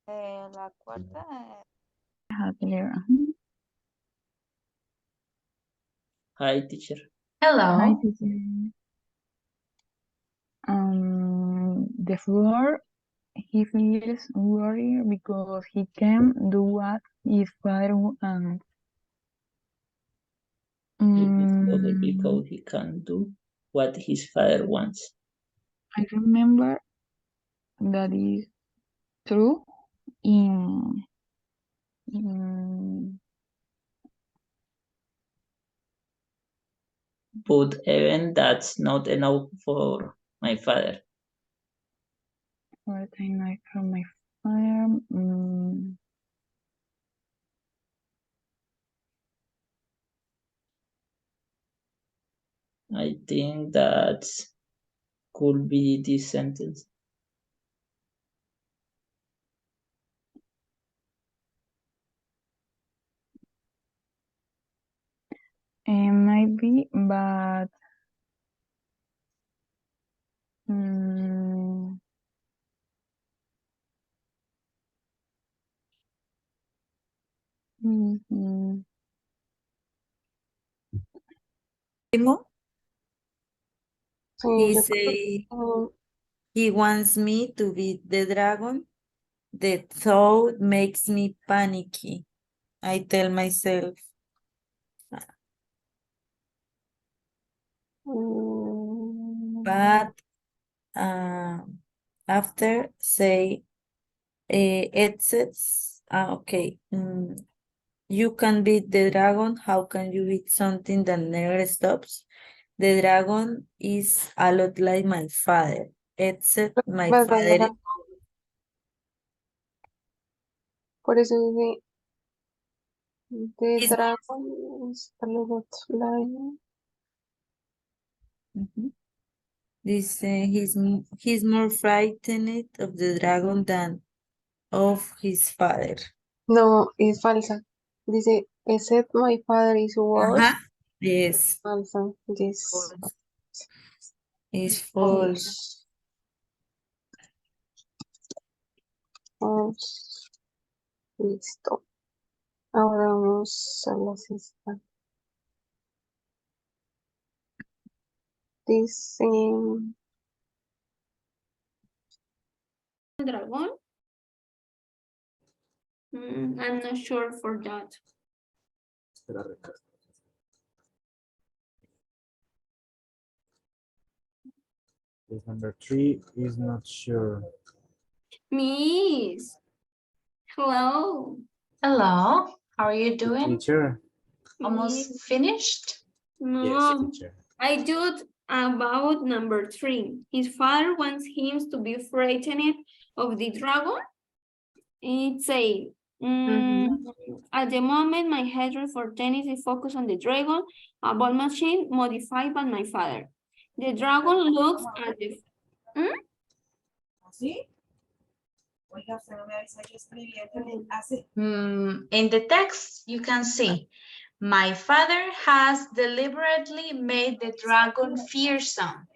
La cuarta. Hi, teacher. Hello. Hi, teacher. The floor, he feels worried because he can't do what his father wants. Because he can't do what his father wants. I remember that is true in but even that's not enough for my father. What I like from my father. I think that could be this sentence. It might be, but mhm. He say he wants me to beat the dragon. The thought makes me panicky. I tell myself. But after say it's okay. You can beat the dragon. How can you beat something that never stops? The dragon is a lot like my father. Except my father. Por eso dice, the is- dragon is a lot flying. This he's more frightened of the dragon than of his father. No, es falsa. Dice, except my father is worse. Yes. Falsa. Yes. It's false. False. Listo. Ahora vamos a la sexta. Dice, Dragon? I'm not sure for that. This number 3 is not sure. Miss. Hello. Hello, how are you doing? Teacher. Almost finished? No, teacher. I did about number 3. His father wants him to be frightened of the dragon. It say, at the moment, my hatred for tennis is focused on the dragon, a ball machine modified by my father. The dragon looks at the... In the text, you can see, my father has deliberately made the dragon fearsome.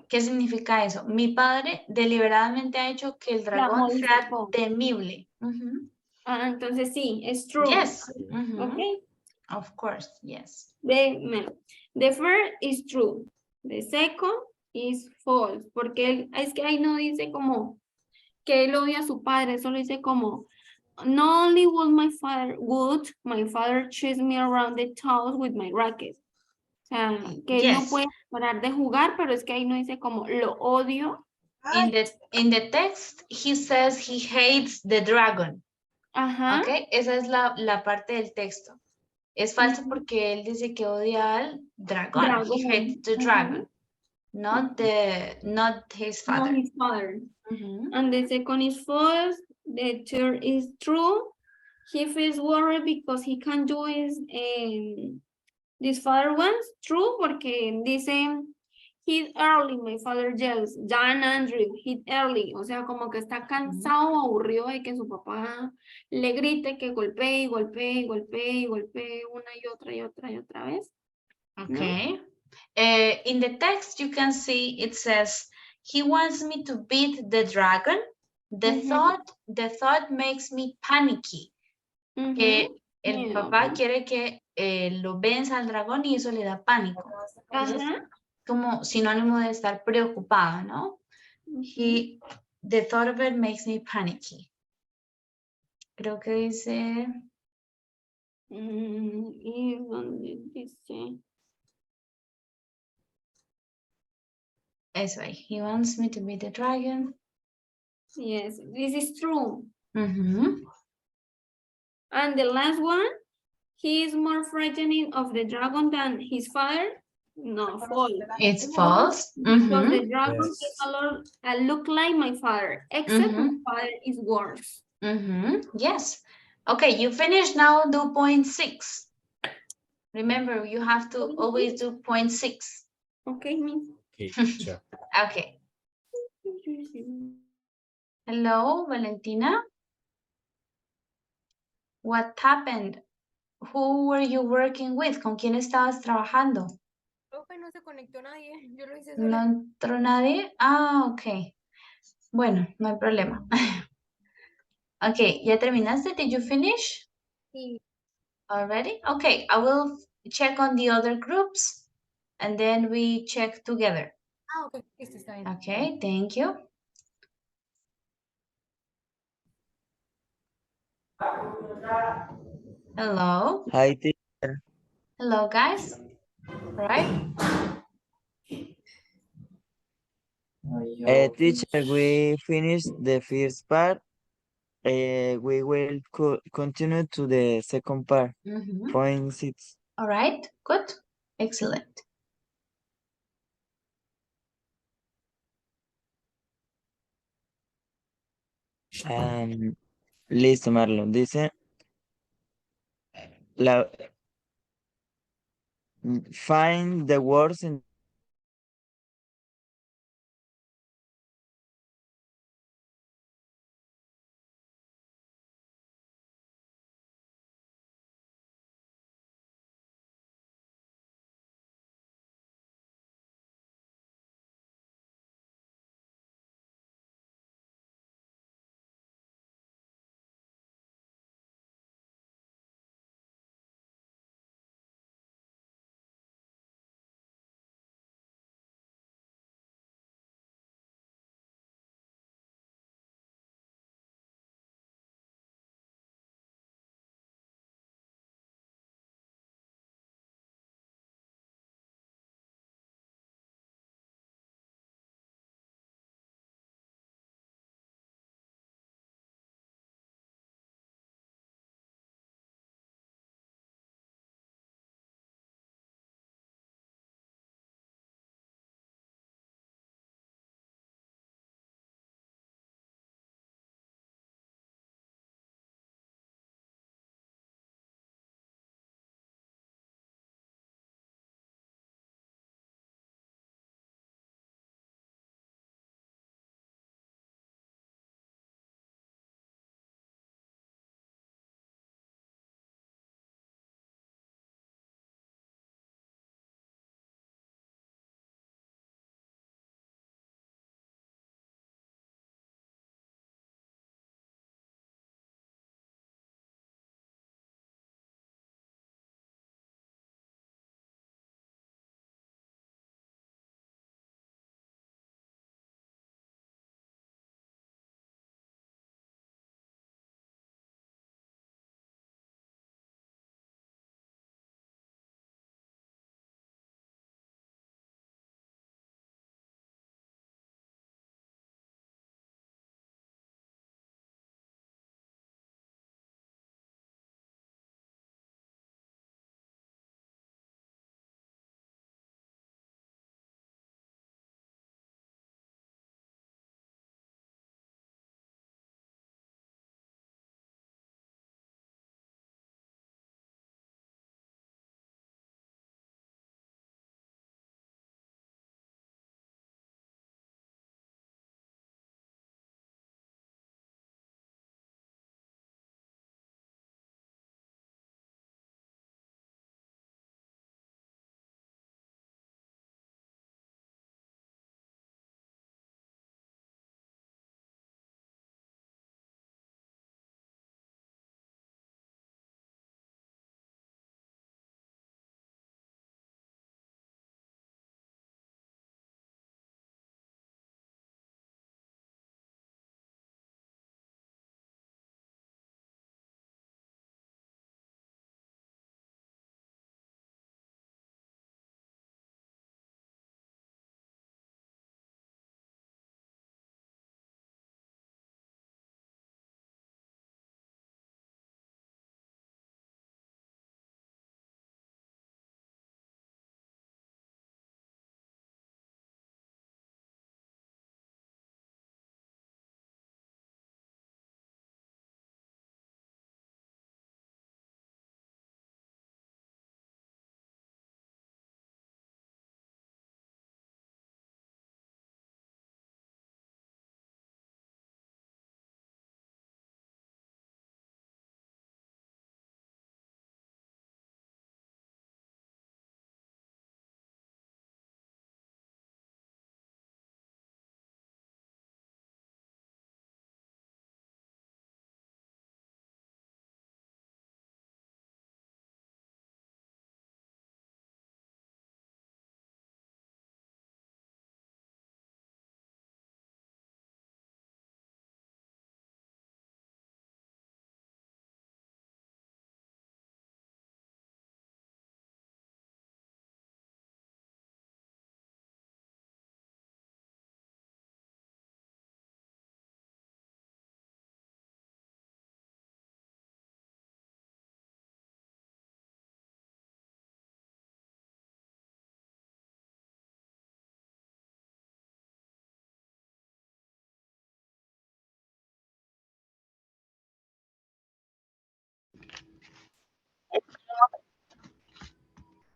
¿Qué significa eso? Mi padre deliberadamente ha hecho que el dragón sea temible. Entonces sí, es true. Yes. Okay. Of course, yes. The first is true. The second is false. Porque es que ahí no dice como que él odia a su padre, solo dice como not only would my father chase me around the house with my racket. O sea, que él no puede parar de jugar, pero es que ahí no dice como lo odio. In the text, he says he hates the dragon. Okay, esa es la parte del texto. Es falso porque él dice que odia al dragón. He hates the dragon, not his father. Not his father. And the second is false. The third is true. He feels worried because he can't do this father wants. True, porque dice he's early, my father yells. Dan Andrew, he's early. O sea, como que está cansado o aburrido de que su papá le grite, que golpee y golpee y golpee y golpee una y otra y otra y otra vez. Okay. In the text, you can see it says, he wants me to beat the dragon. The thought makes me panicky. Que el papá quiere que lo venza al dragón y eso le da pánico. Entonces, como sinónimo de estar preocupado, ¿no? The thought of it makes me panicky. Creo que dice... ¿Y dónde dice? Eso ahí. He wants me to beat the dragon. Yes, this is true. And the last one, he is more frightening of the dragon than his father? No, false. It's false. Because the Mhm. dragon is a lot look like my father, except my father is worse. Yes. Okay, you finished now, do 0.6. Remember, you have to always do 0.6. Okay, me. Okay, sure. Okay. Hello, Valentina. What happened? Who were you working with? ¿Con quién estabas trabajando? Profe, no se conectó nadie. Yo lo hice ¿No sola. entró nadie? Ah, ok. Bueno, no hay problema. Okay, ¿ya terminaste? Did you finish Sí. already? Okay, I will check on the other groups and then we check together. Ah, ok. Listo, está bien. Okay, thank you. Hello. Hi, teacher. Hello, guys. All right. Teacher, we finished the first part. We will continue to the second part. Point 6. All right, good. Excellent. Listo, Marlon. Dice, find the words in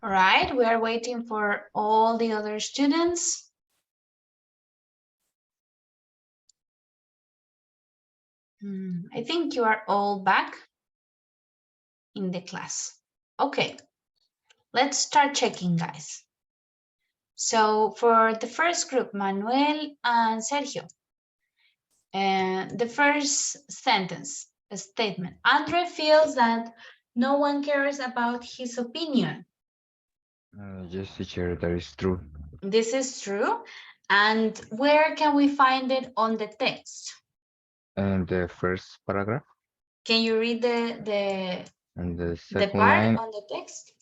All right, we are waiting for all the other students. I think you are all back in the class. Okay, let's start checking, guys. So for the first group, Manuel and Sergio, the first sentence, a statement. Andre feels that no one cares about his opinion. Yes, teacher, that is true. This is true. And where can we find it on the text? And the first paragraph Can you read the and the the second part line, on the text?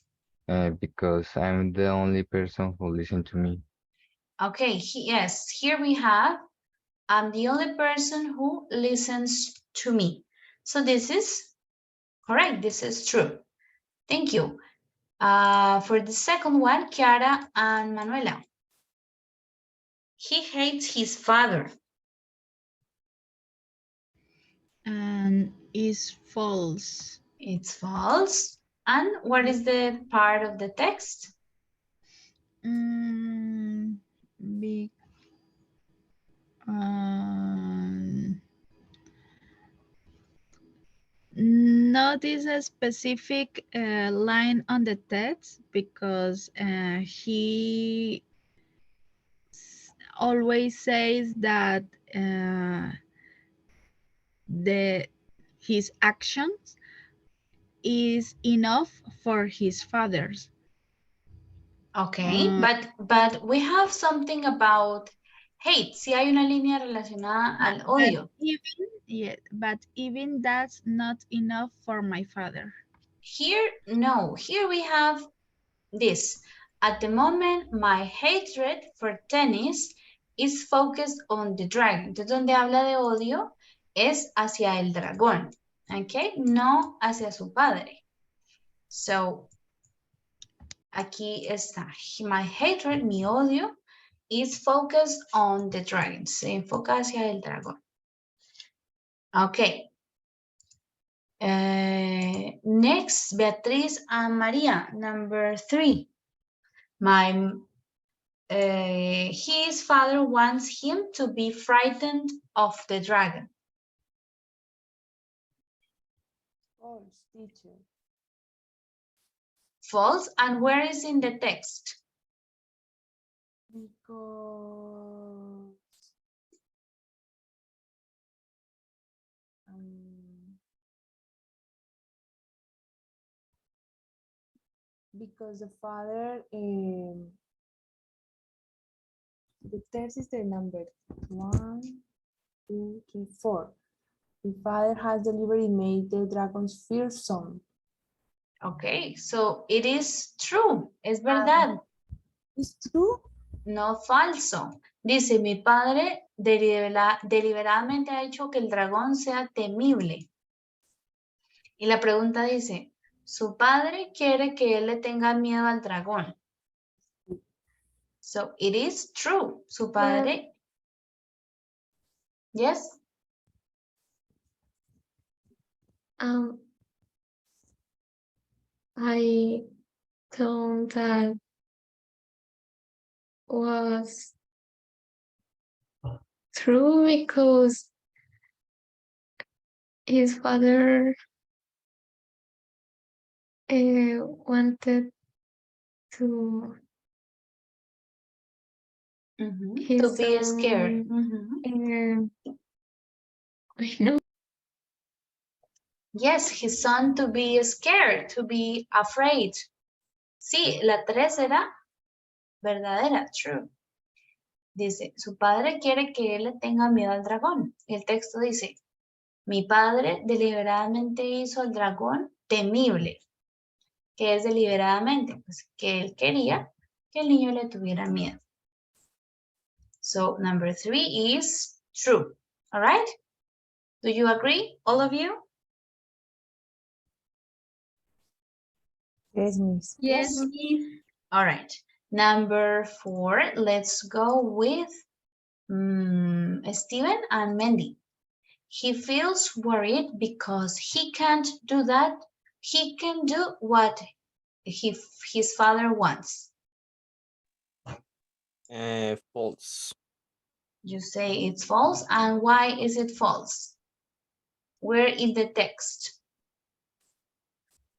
because I'm the only person who listens to me. Okay, yes, here we have, I'm the only person who listens to me. So this is correct, this is true. Thank you. For the second one, Chiara and Manuela. He hates his father. And is false. It's false. And what is the part of the text? Big. Notice a specific line on the text because he always says that his actions is enough for his fathers. Okay, but we have something about hate. Si hay una línea relacionada al odio. But even that's not enough for my father. Here, no. Here we have this. At the moment, my hatred for tennis is focused on the dragon. Entonces, donde habla de odio es hacia el dragón. Okay, no hacia su padre. So, aquí está. My hatred, mi odio, is focused on the dragon. Se enfoca hacia el dragón. Okay. Next, Beatriz and Maria, number 3. His father wants him to be frightened of the dragon. False, teacher. False, and where is in the text? Because the father, the text is the number 1, 2, 3, 4. The father has deliberately made the dragons fearsome. Okay, so it is true, es verdad. ¿Es true? No falso. Dice, mi padre deliberadamente ha hecho que el dragón sea temible. Y la pregunta dice, su padre quiere que él le tenga miedo al dragón. So it is true. Su padre. Yes. I thought that was true because his father wanted to To be scared. I know. Yes, his son to be scared, to be afraid. Sí, la 3 era verdadera, true. Dice, su padre quiere que él le tenga miedo al dragón. El texto dice, mi padre deliberadamente hizo al dragón temible. ¿Qué es deliberadamente? Pues que él quería que el niño le tuviera miedo. So, number 3 is true. All right? Do you agree, all of you? Yes, miss. Yes. All right. Number 4, let's go with Steven and Mandy. He feels worried because he can't do that he can do what his father wants. False. You say it's false, and why is it false? Where in the text?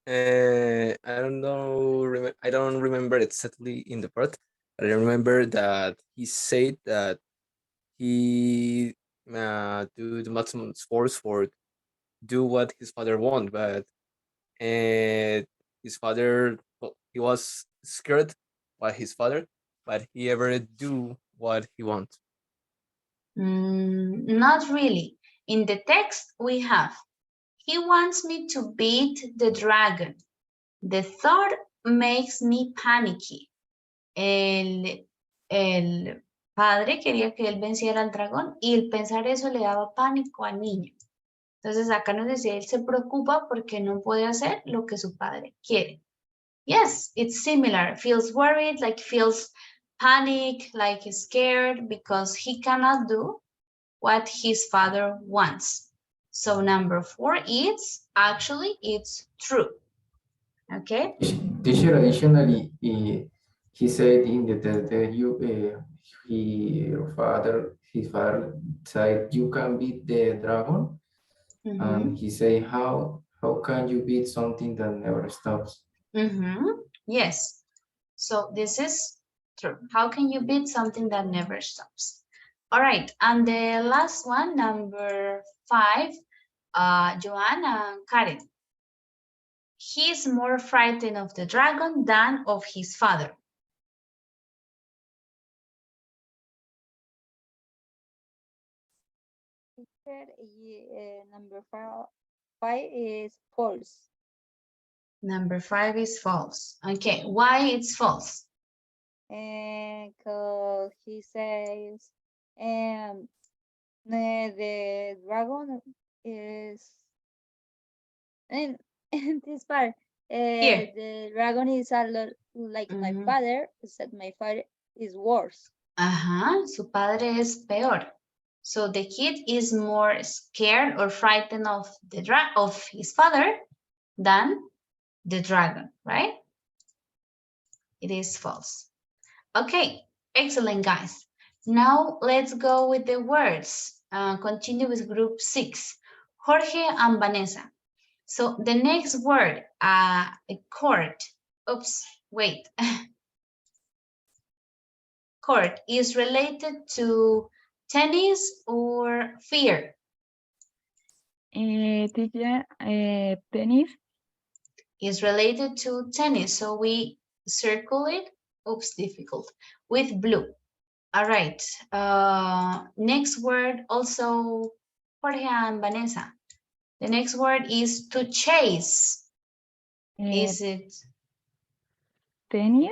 I don't know. I don't remember exactly in the part, but I remember that he said that he do the maximum force for do what his father want, but his father, well, he was scared by his father, but he ever do what he wants. Not really. In the text we have, he wants me to beat the dragon. The thought makes me panicky. El padre quería que él venciera al dragón y el pensar eso le daba pánico al niño. Entonces acá nos decía, él se preocupa porque no puede hacer lo que su padre quiere. Yes, it's similar. Feels worried, like feels panic, like scared because he cannot do what his father wants. So number 4 is, actually, it's true. Okay? Teacher, additionally, he said in the test that his father said you can beat the dragon, and he said how can you beat something that never stops? Yes. So this is true. How can you beat something that never stops? All right, and the last one, number 5, Joanna and Karen. He is more frightened of the dragon than of his father. Number 5 is false. Number 5 is false. Okay, why it's false? Because he says the dragon is in this part. The dragon is a lot like my father, except my father is worse. Su padre es peor. So the kid is more scared or frightened of his father than the dragon, right? It is false. Okay, excellent, guys. Now let's go with the words. Continue with group 6, Jorge and Vanessa. So the next word, court. Oops, wait. Court is related to tennis or fear? Teacher, tennis. Is related to tennis, so we circle it. Oops, difficult. With blue. All right. Next word also, Jorge and Vanessa. The next word is to chase. Is it tennis?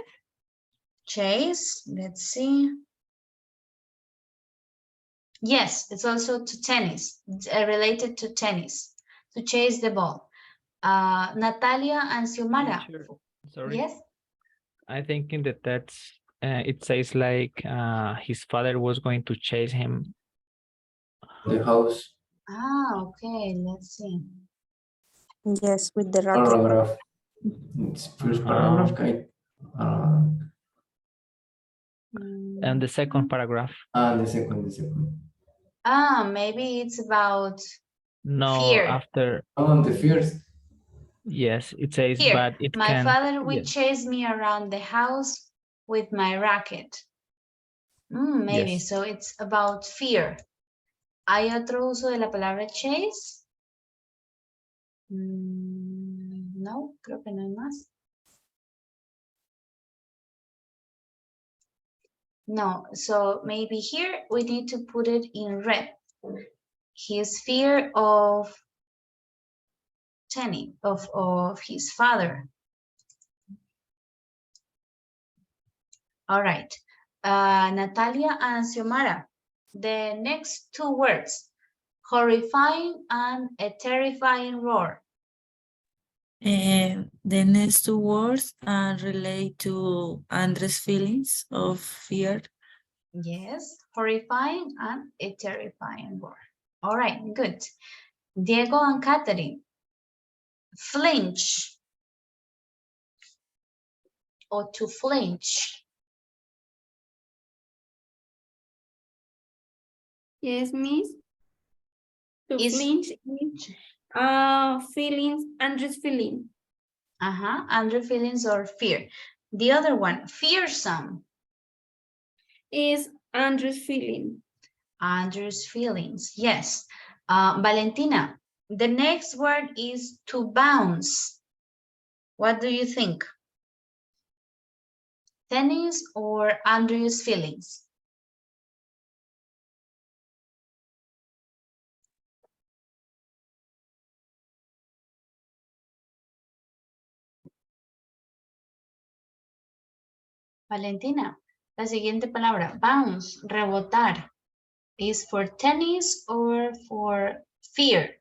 Chase, let's see. Yes, it's also to tennis. It's related to tennis. To chase the ball. Natalia and Xiomara. Sorry. Yes. I think in the text it says like his father was going to chase him. The house. Okay, let's see. Yes, with the racket. Paragraph. It's first paragraph, okay. And the second paragraph. And the second. Maybe it's about No, fear. after. The first. Yes, it says, Here, but it my can. father would Yes. chase me around the house with my racket. Maybe, Yes. so it's about fear. ¿Hay otro uso de la palabra chase? No, creo que no hay más. No, so maybe here we need to put it in red. His fear of tennis, of his father. All right, Natalia and Xiomara, the next 2 words, horrifying and a terrifying roar. The next 2 words relate to Andres' feelings of fear. Yes, horrifying and a terrifying roar. All right, good. Diego and Catherine, flinch or to flinch? Yes, Miss. To Is flinch is feelings, Andrew's feeling. Under feelings or fear. The other one, fearsome. Is Andrew's feeling. Andrew's feelings, yes. Valentina, the next word is to bounce. What do you think? Tennis or Andrew's feelings? Valentina, la siguiente palabra, bounce, rebotar, is for tennis or for fear?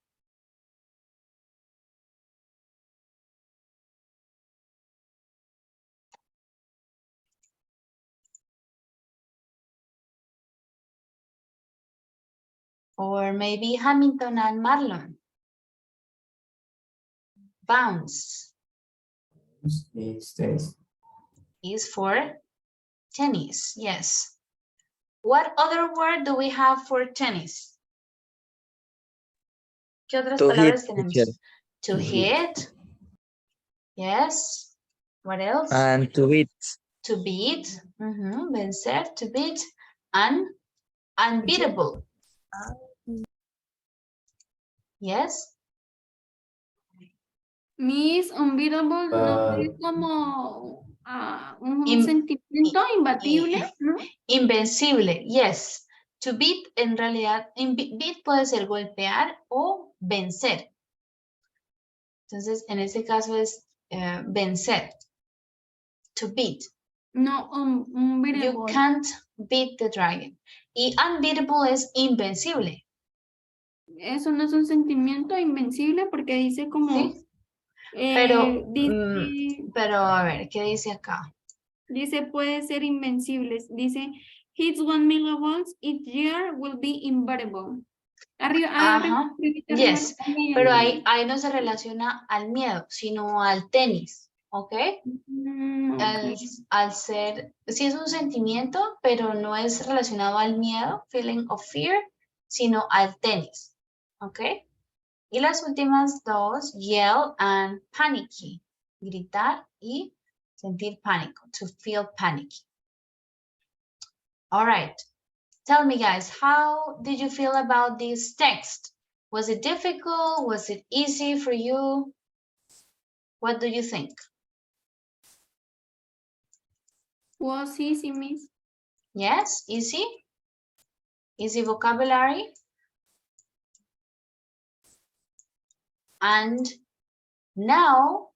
Or maybe Hamilton and Marlon. Bounce. It's tennis. Is for tennis, yes. What other word do we have for tennis? ¿Qué otras To hit, palabras tenemos? teacher. To hit. Yes. What else? And to beat. To beat. Vencer, to beat. And unbeatable. Yes. Miss, unbeatable no es como un sentimiento imbatible, ¿no? Invencible, yes. To beat, en realidad, beat puede ser golpear o vencer. Entonces, en este caso es vencer. To beat. No, unbeatable. You can't beat the dragon. Y unbeatable es invencible. Eso no es un sentimiento invencible porque dice como... ¿Sí? Pero, dice, pero a ver, ¿qué dice acá? Dice puede ser invencible. Dice, hits 1 million volts each year will be inevitable. Arriba, Ajá. Yes, pero arriba. ahí no se relaciona al miedo, sino al tenis, ¿ok? Al ser, sí es un sentimiento, pero no es relacionado al miedo, feeling of fear, sino al tenis, ¿ok? Y las últimas dos, yell and panicky, gritar y sentir pánico, to feel panicky. All right, tell me guys, how did you feel about this text? Was it difficult? Was it easy for you? What do you think? Was easy, Miss. Yes, easy? Easy vocabulary? And now,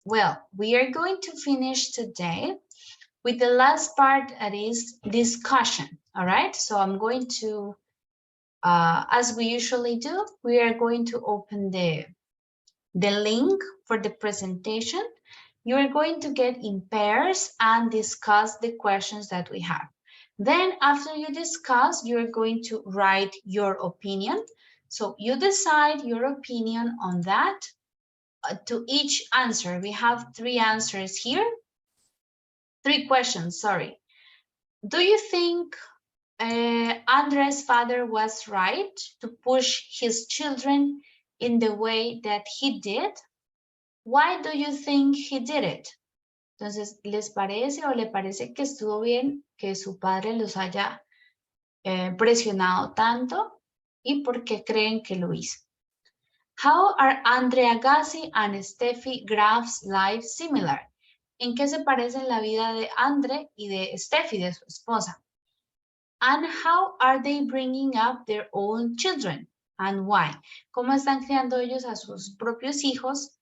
well, we are going to finish today with the last part, that is discussion, all right? So I'm going to, as we usually do, we are going to open the link for the presentation. You are going to get in pairs and discuss the questions that we have. Then after you discuss, you're going to write your opinion. So you decide your opinion on that. To each answer, we have 3 answers here. 3 questions, sorry. Do you think Andres' father was right to push his children in the way that he did? Why do you think he did it? Entonces, ¿les parece o le parece que estuvo bien que su padre los haya presionado tanto? ¿Y por qué creen que lo hizo? How are Andrea Gassi and Steffi Graf's lives similar? ¿En qué se parecen la vida de Andre y de Steffi, de su esposa? And how are they bringing up their own children? And why? ¿Cómo están criando ellos a sus propios hijos?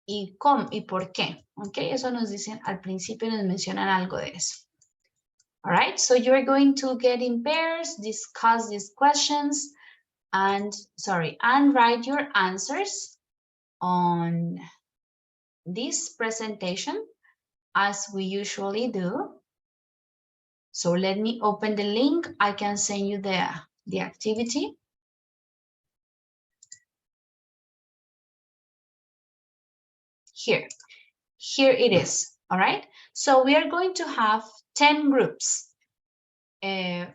¿Y cómo? ¿Y por qué? Ok, eso nos dicen al principio, nos mencionan algo de eso. All right, so you're going to get in pairs, discuss these questions, and write your answers on this presentation as we usually do. So let me open the link. I can send you the activity. here. Here it is, all right? So we are going to have 10 groups. Group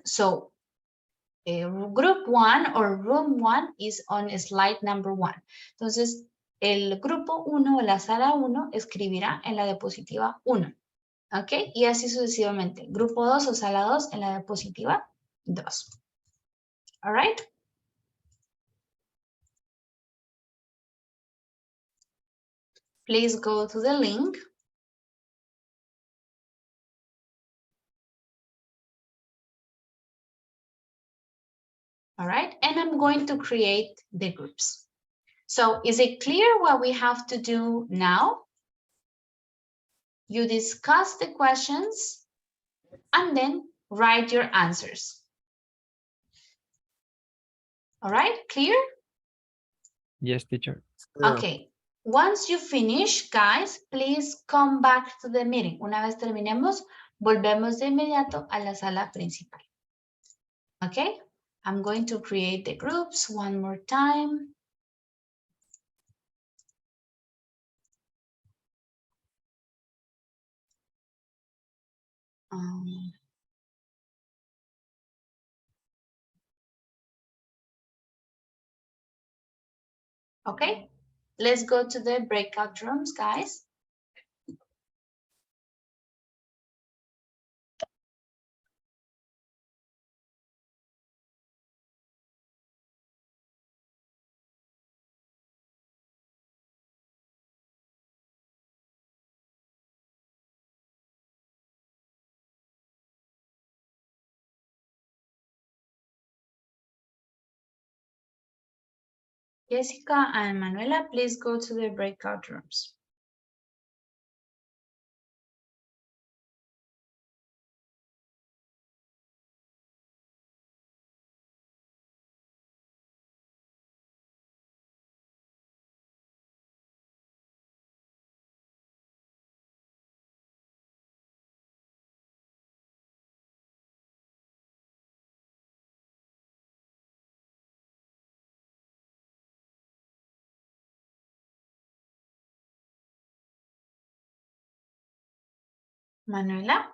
1 or room 1 is on slide number 1. Entonces, el grupo 1 o la sala 1 escribirá en la diapositiva 1. ¿Ok? Y así sucesivamente. Grupo 2 o sala 2 en la diapositiva 2. All right? Please go to the link. All right, and I'm going to create the groups. So is it clear what we have to do now? You discuss the questions and then write your answers. All right, clear? Yes, teacher. Okay. Once you finish, guys, please come back to the meeting. Una vez terminemos, volvemos de inmediato a la sala principal. Okay? I'm going to create the groups one more time. Okay, let's go to the breakout rooms, guys. Jessica and Manuela, please go to the breakout rooms. Manuela.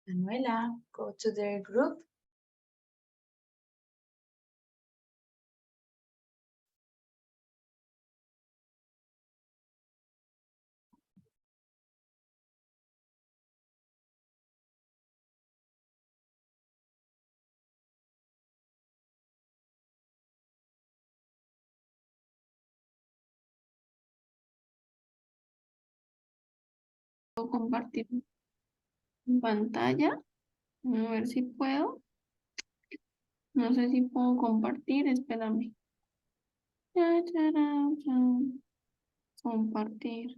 Manuela, go to the group. Puedo compartir pantalla. A ver si puedo. No sé si puedo compartir, espérame. Compartir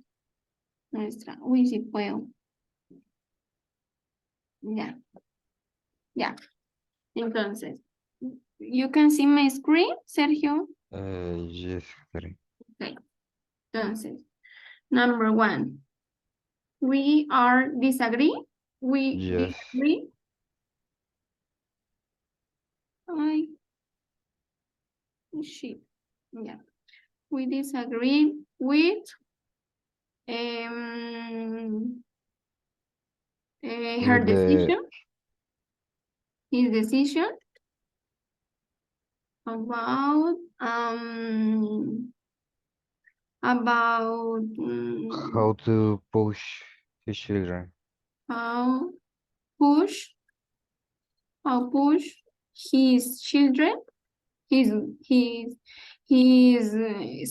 nuestra. Uy, sí puedo. Ya. Ya. Entonces, you can see my screen, Sergio. Yes, sorry. Okay. Entonces, number 1. We are disagree. We Yes. disagree. Ay. Shit. Yeah. We disagree with her With the decision. His decision about how to push the children. how push his children, his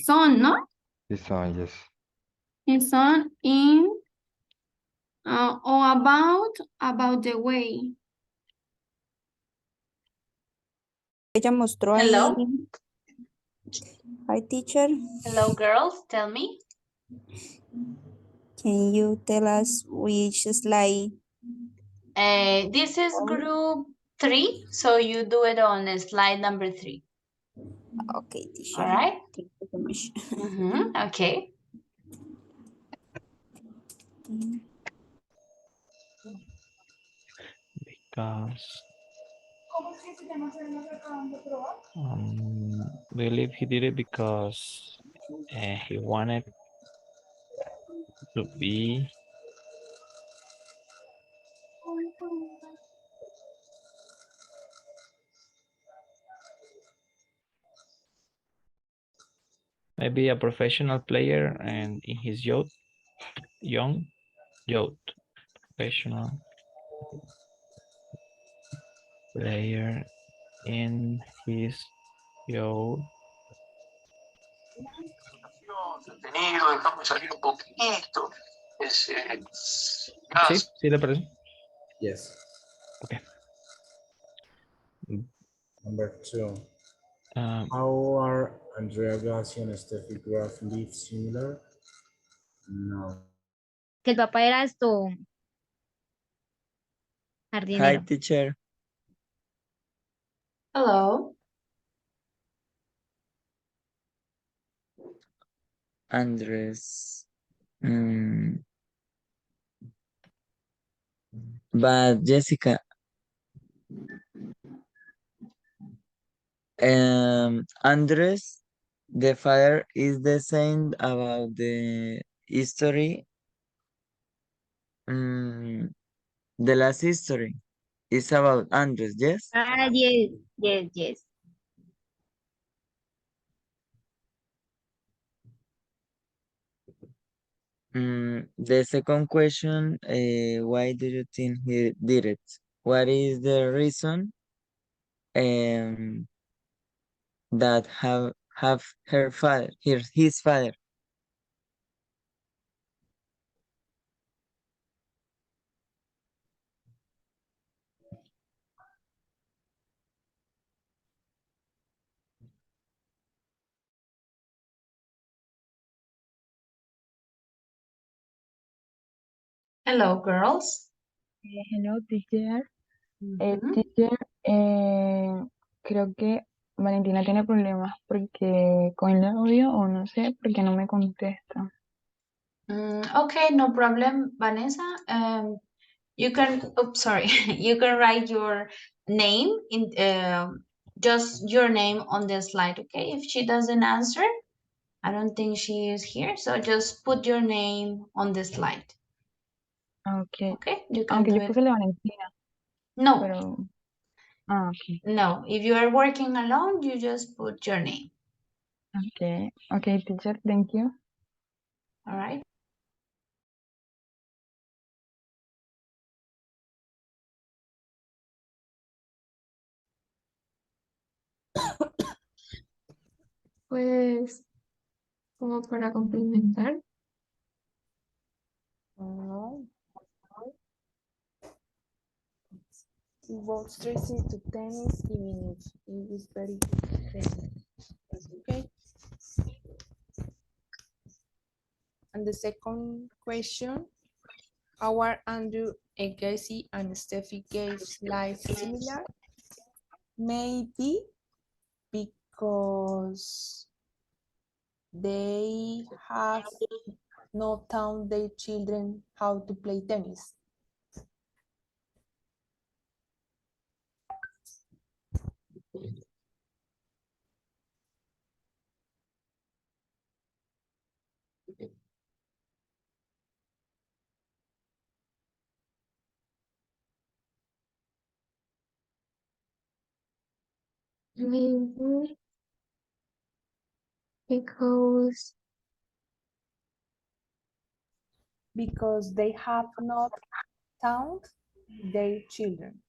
son, no? His son, yes. His son in or about the way. Ella mostró ahí. Hello. Hi, teacher. Hello, girls. Tell me. Can you tell us which slide? This is group 3, so you do it on slide number 3. Okay, teacher. All right. Thank you so much. Okay. Because Believe he did it because he wanted to be. Maybe a professional player and in his young youth, professional player in his youth. Detenido, dejamos salir un poquito. Sí, sí le parece. Yes. Okay. Number 2. Um, How are Andrea Gassi and Steffi Graf live similar? No. Que el papá era esto, Hi, jardinero. teacher. Hello. Andres. But Jessica, Andres, the father is the same about the history. The last history is about Andres, yes? Ah, yes, yes, yes. The second question, why do you think he did it? What is the reason that have her father, his father? Hello, girls. Hello, teacher. Mhm. Teacher, creo que Valentina tiene problemas porque con el audio o no sé, porque no me contesta. Okay, no problem, Vanessa. You can, oops, sorry, you can write your name in just your name on the slide, okay? If she doesn't answer, I don't think she is here, so just put your name on the slide. Okay. Okay, you can Aunque do yo it. puse la Valentina, No, pero... Ah, ok. no. If you are working alone, you just put your name. Okay. Okay, teacher, thank you. All right. Pues, como para complementar, No. He walks Tracy to tennis even if it is very good. Okay. And the second question, how are Andrew Agassi and Steffi Gates' life similar? Maybe because they have not taught their children how to play tennis. maybe because Because they have not taught their children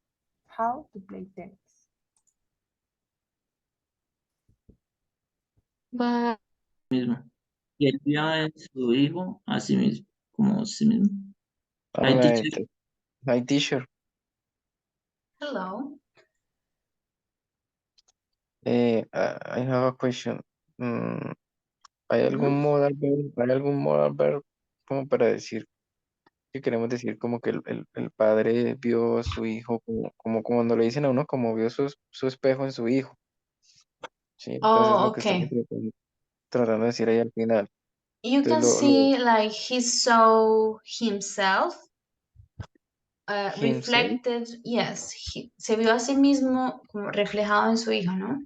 how to play tennis. va Mismo. Y él cuidaba de su hijo a sí mismo, como sí mismo. Hi, Alright. teacher. Hi, teacher. Hello. I have a question. ¿Hay Mhm. algún modal verb como para decir que queremos decir como que el padre vio a su hijo como cuando le dicen a uno como vio su espejo en su hijo? Sí, entonces Oh, lo que estamos okay. tratando de decir ahí al final. You Entonces can see like he saw himself Himself. reflected, yes, se vio a sí mismo como reflejado en su hijo, ¿no?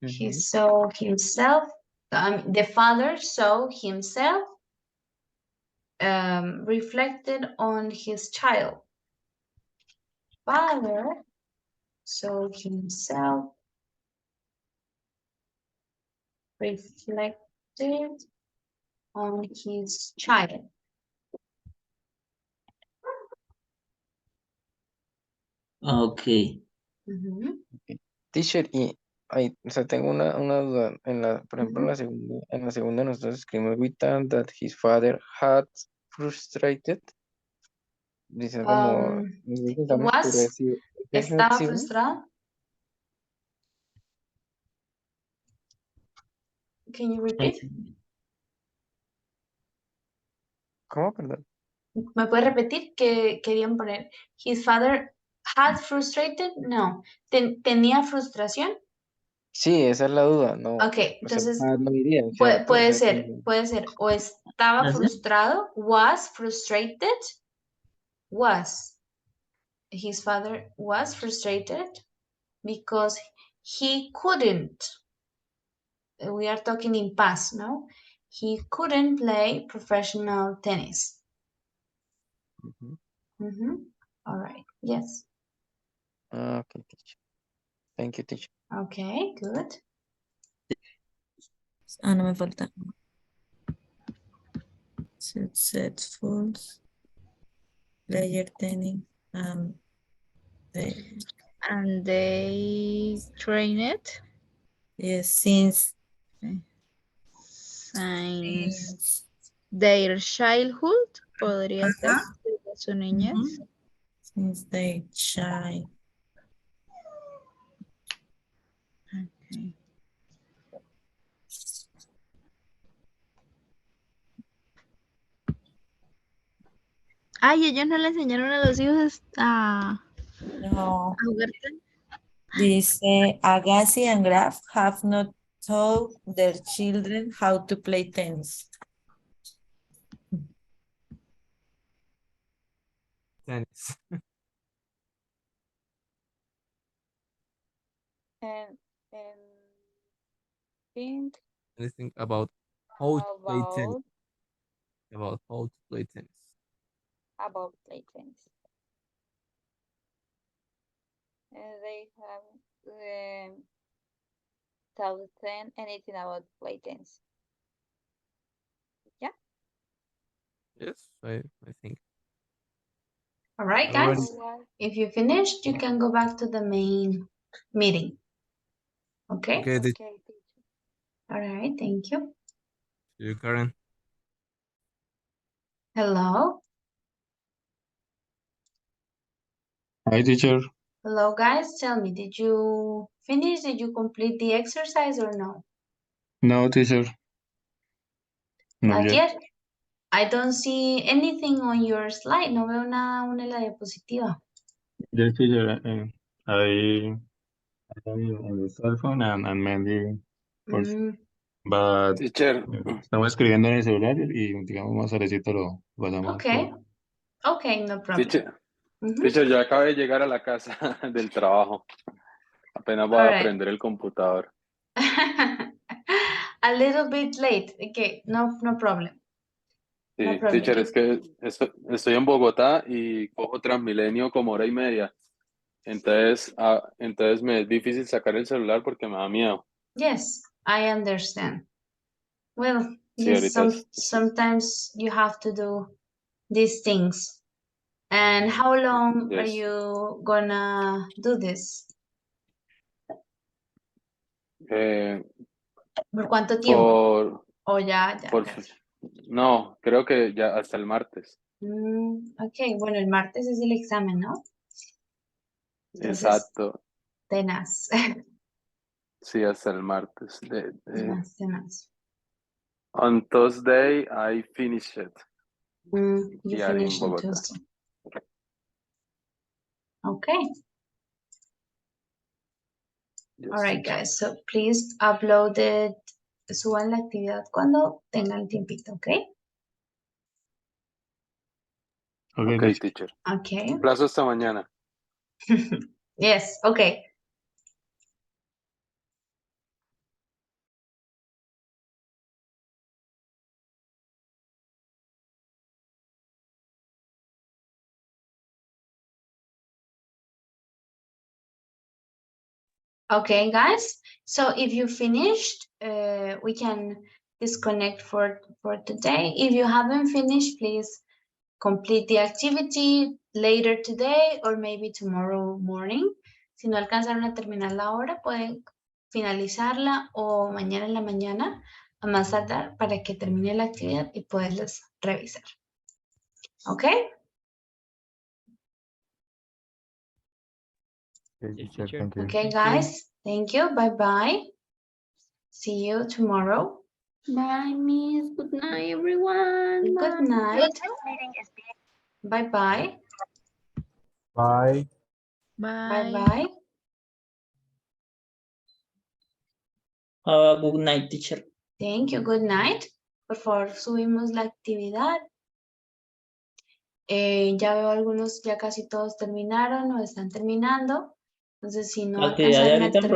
He saw himself, the father saw himself reflected on his child. Father saw himself reflected on his child. Okay. Teacher, y o sea, tengo una duda. Por ejemplo, en la segunda nosotros escribimos with that his father had frustrated. Dicen como, necesitamos Estaba frustrado. Can you repeat? ¿Cómo? Perdón. ¿Me puede repetir qué querían poner? His father had frustrated? No. ¿Tenía frustración? Sí, esa es la duda, no. Ok, O sea, entonces no diría, ¿cierto? O puede sea, ser. O estaba frustrado, was frustrated, was. His father was frustrated because he couldn't. We are talking in past, no? He couldn't play professional tennis. All right, yes. Okay, teacher. Thank you, teacher. Okay, good. No me falta. Successful player tennis. And they train it? Yes, since their childhood, podría ser, desde su niñez. Since they child. Okay. Ay, ellos no le enseñaron a los hijos a jugar tenis. Dice Agassi and Graf have not taught their children how to play tennis. Tennis. And think Anything about how to play tennis. about About how to play tennis. play tennis. And they have taught them anything about play tennis. Yeah. Yes, I think. All right, guys. If you finished, you can go back to the main meeting. Okay? Okay, All right, thank you. see you, Karen. Hello. Hi, teacher. Hello, guys. Tell me, did you finish? Did you complete the exercise or no? No, teacher. Not Not yet. yet. I don't see anything on your slide. No veo nada aún en la diapositiva. Yes, teacher. I on the cell phone and maybe but Teacher. estamos escribiendo en el celular y digamos más tardecito lo pasamos Okay. Okay, no problem. Teacher, yo acabé de llegar a la casa del trabajo. Apenas voy All a right. aprender el computador. A little bit late. Okay, no problem. Sí, No problem. teacher, es que estoy en Bogotá y cojo Transmilenio como hora y media. Entonces me es difícil sacar el celular porque me da miedo. Yes, I understand. Well, Sí, yes, ahorita sometimes you have to do these things. And how long are you gonna do this? ¿Por cuánto tiempo? O ya casi. No, creo que ya hasta el martes. Ok, bueno, el martes es el examen, ¿no? Entonces, Exacto. tenaz. Sí, hasta el martes. Tenaz. On Thursday, I finished it. You Here in finish on Bogotá. Tuesday. Okay. Yes, All right, teacher. guys. So please upload it. Suban la actividad cuando tengan tiempito, ¿ok? Okay, teacher. Okay. Plazo hasta mañana. Yes, okay. Okay, guys. So if you finished, we can disconnect for today. If you haven't finished, please complete the activity later today or maybe tomorrow morning. Si no alcanzaron a terminar la hora, pueden finalizarla o mañana en la mañana a más tardar para que termine la actividad y poderlas revisar. Okay? Okay, teacher, thank you. Okay, guys. Thank you. Bye-bye. See you tomorrow. Bye, Miss. Good night, everyone. Good Bye. night. Bye-bye. Bye. Bye-bye. Have a good night, teacher. Thank you. Good night. Por favor, subimos la actividad. Ya veo algunos, ya casi todos terminaron o están terminando. Entonces, si no La actividad de alcanzaron a ahorita, profe.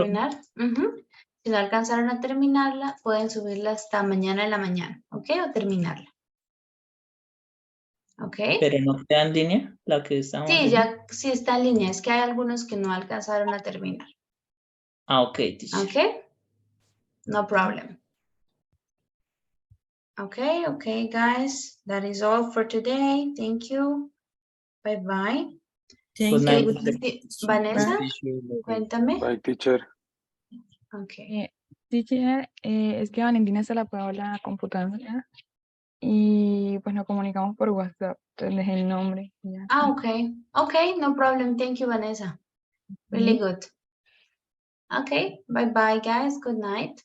terminar, si no alcanzaron a terminarla, pueden subirla hasta mañana en la mañana, ¿ok? O terminarla. ¿Ok? Pero no queda en línea la que estamos Sí, haciendo. ya sí está en línea. Es que hay algunos que no alcanzaron a terminar. Ah, ok, teacher. ¿Ok? No problem. Okay, okay, guys. That is all for today. Thank you. Bye-bye. Good night, Good teacher. Vanessa, Bye. cuéntame. Bye, teacher. Okay. Teacher, es que Valentina se la apagó la computadora y pues nos comunicamos por WhatsApp. Entonces dejé el nombre. y ya. Ah, okay. Okay, no problem. Thank you, Vanessa. Really good. Okay, bye-bye, guys. Good night.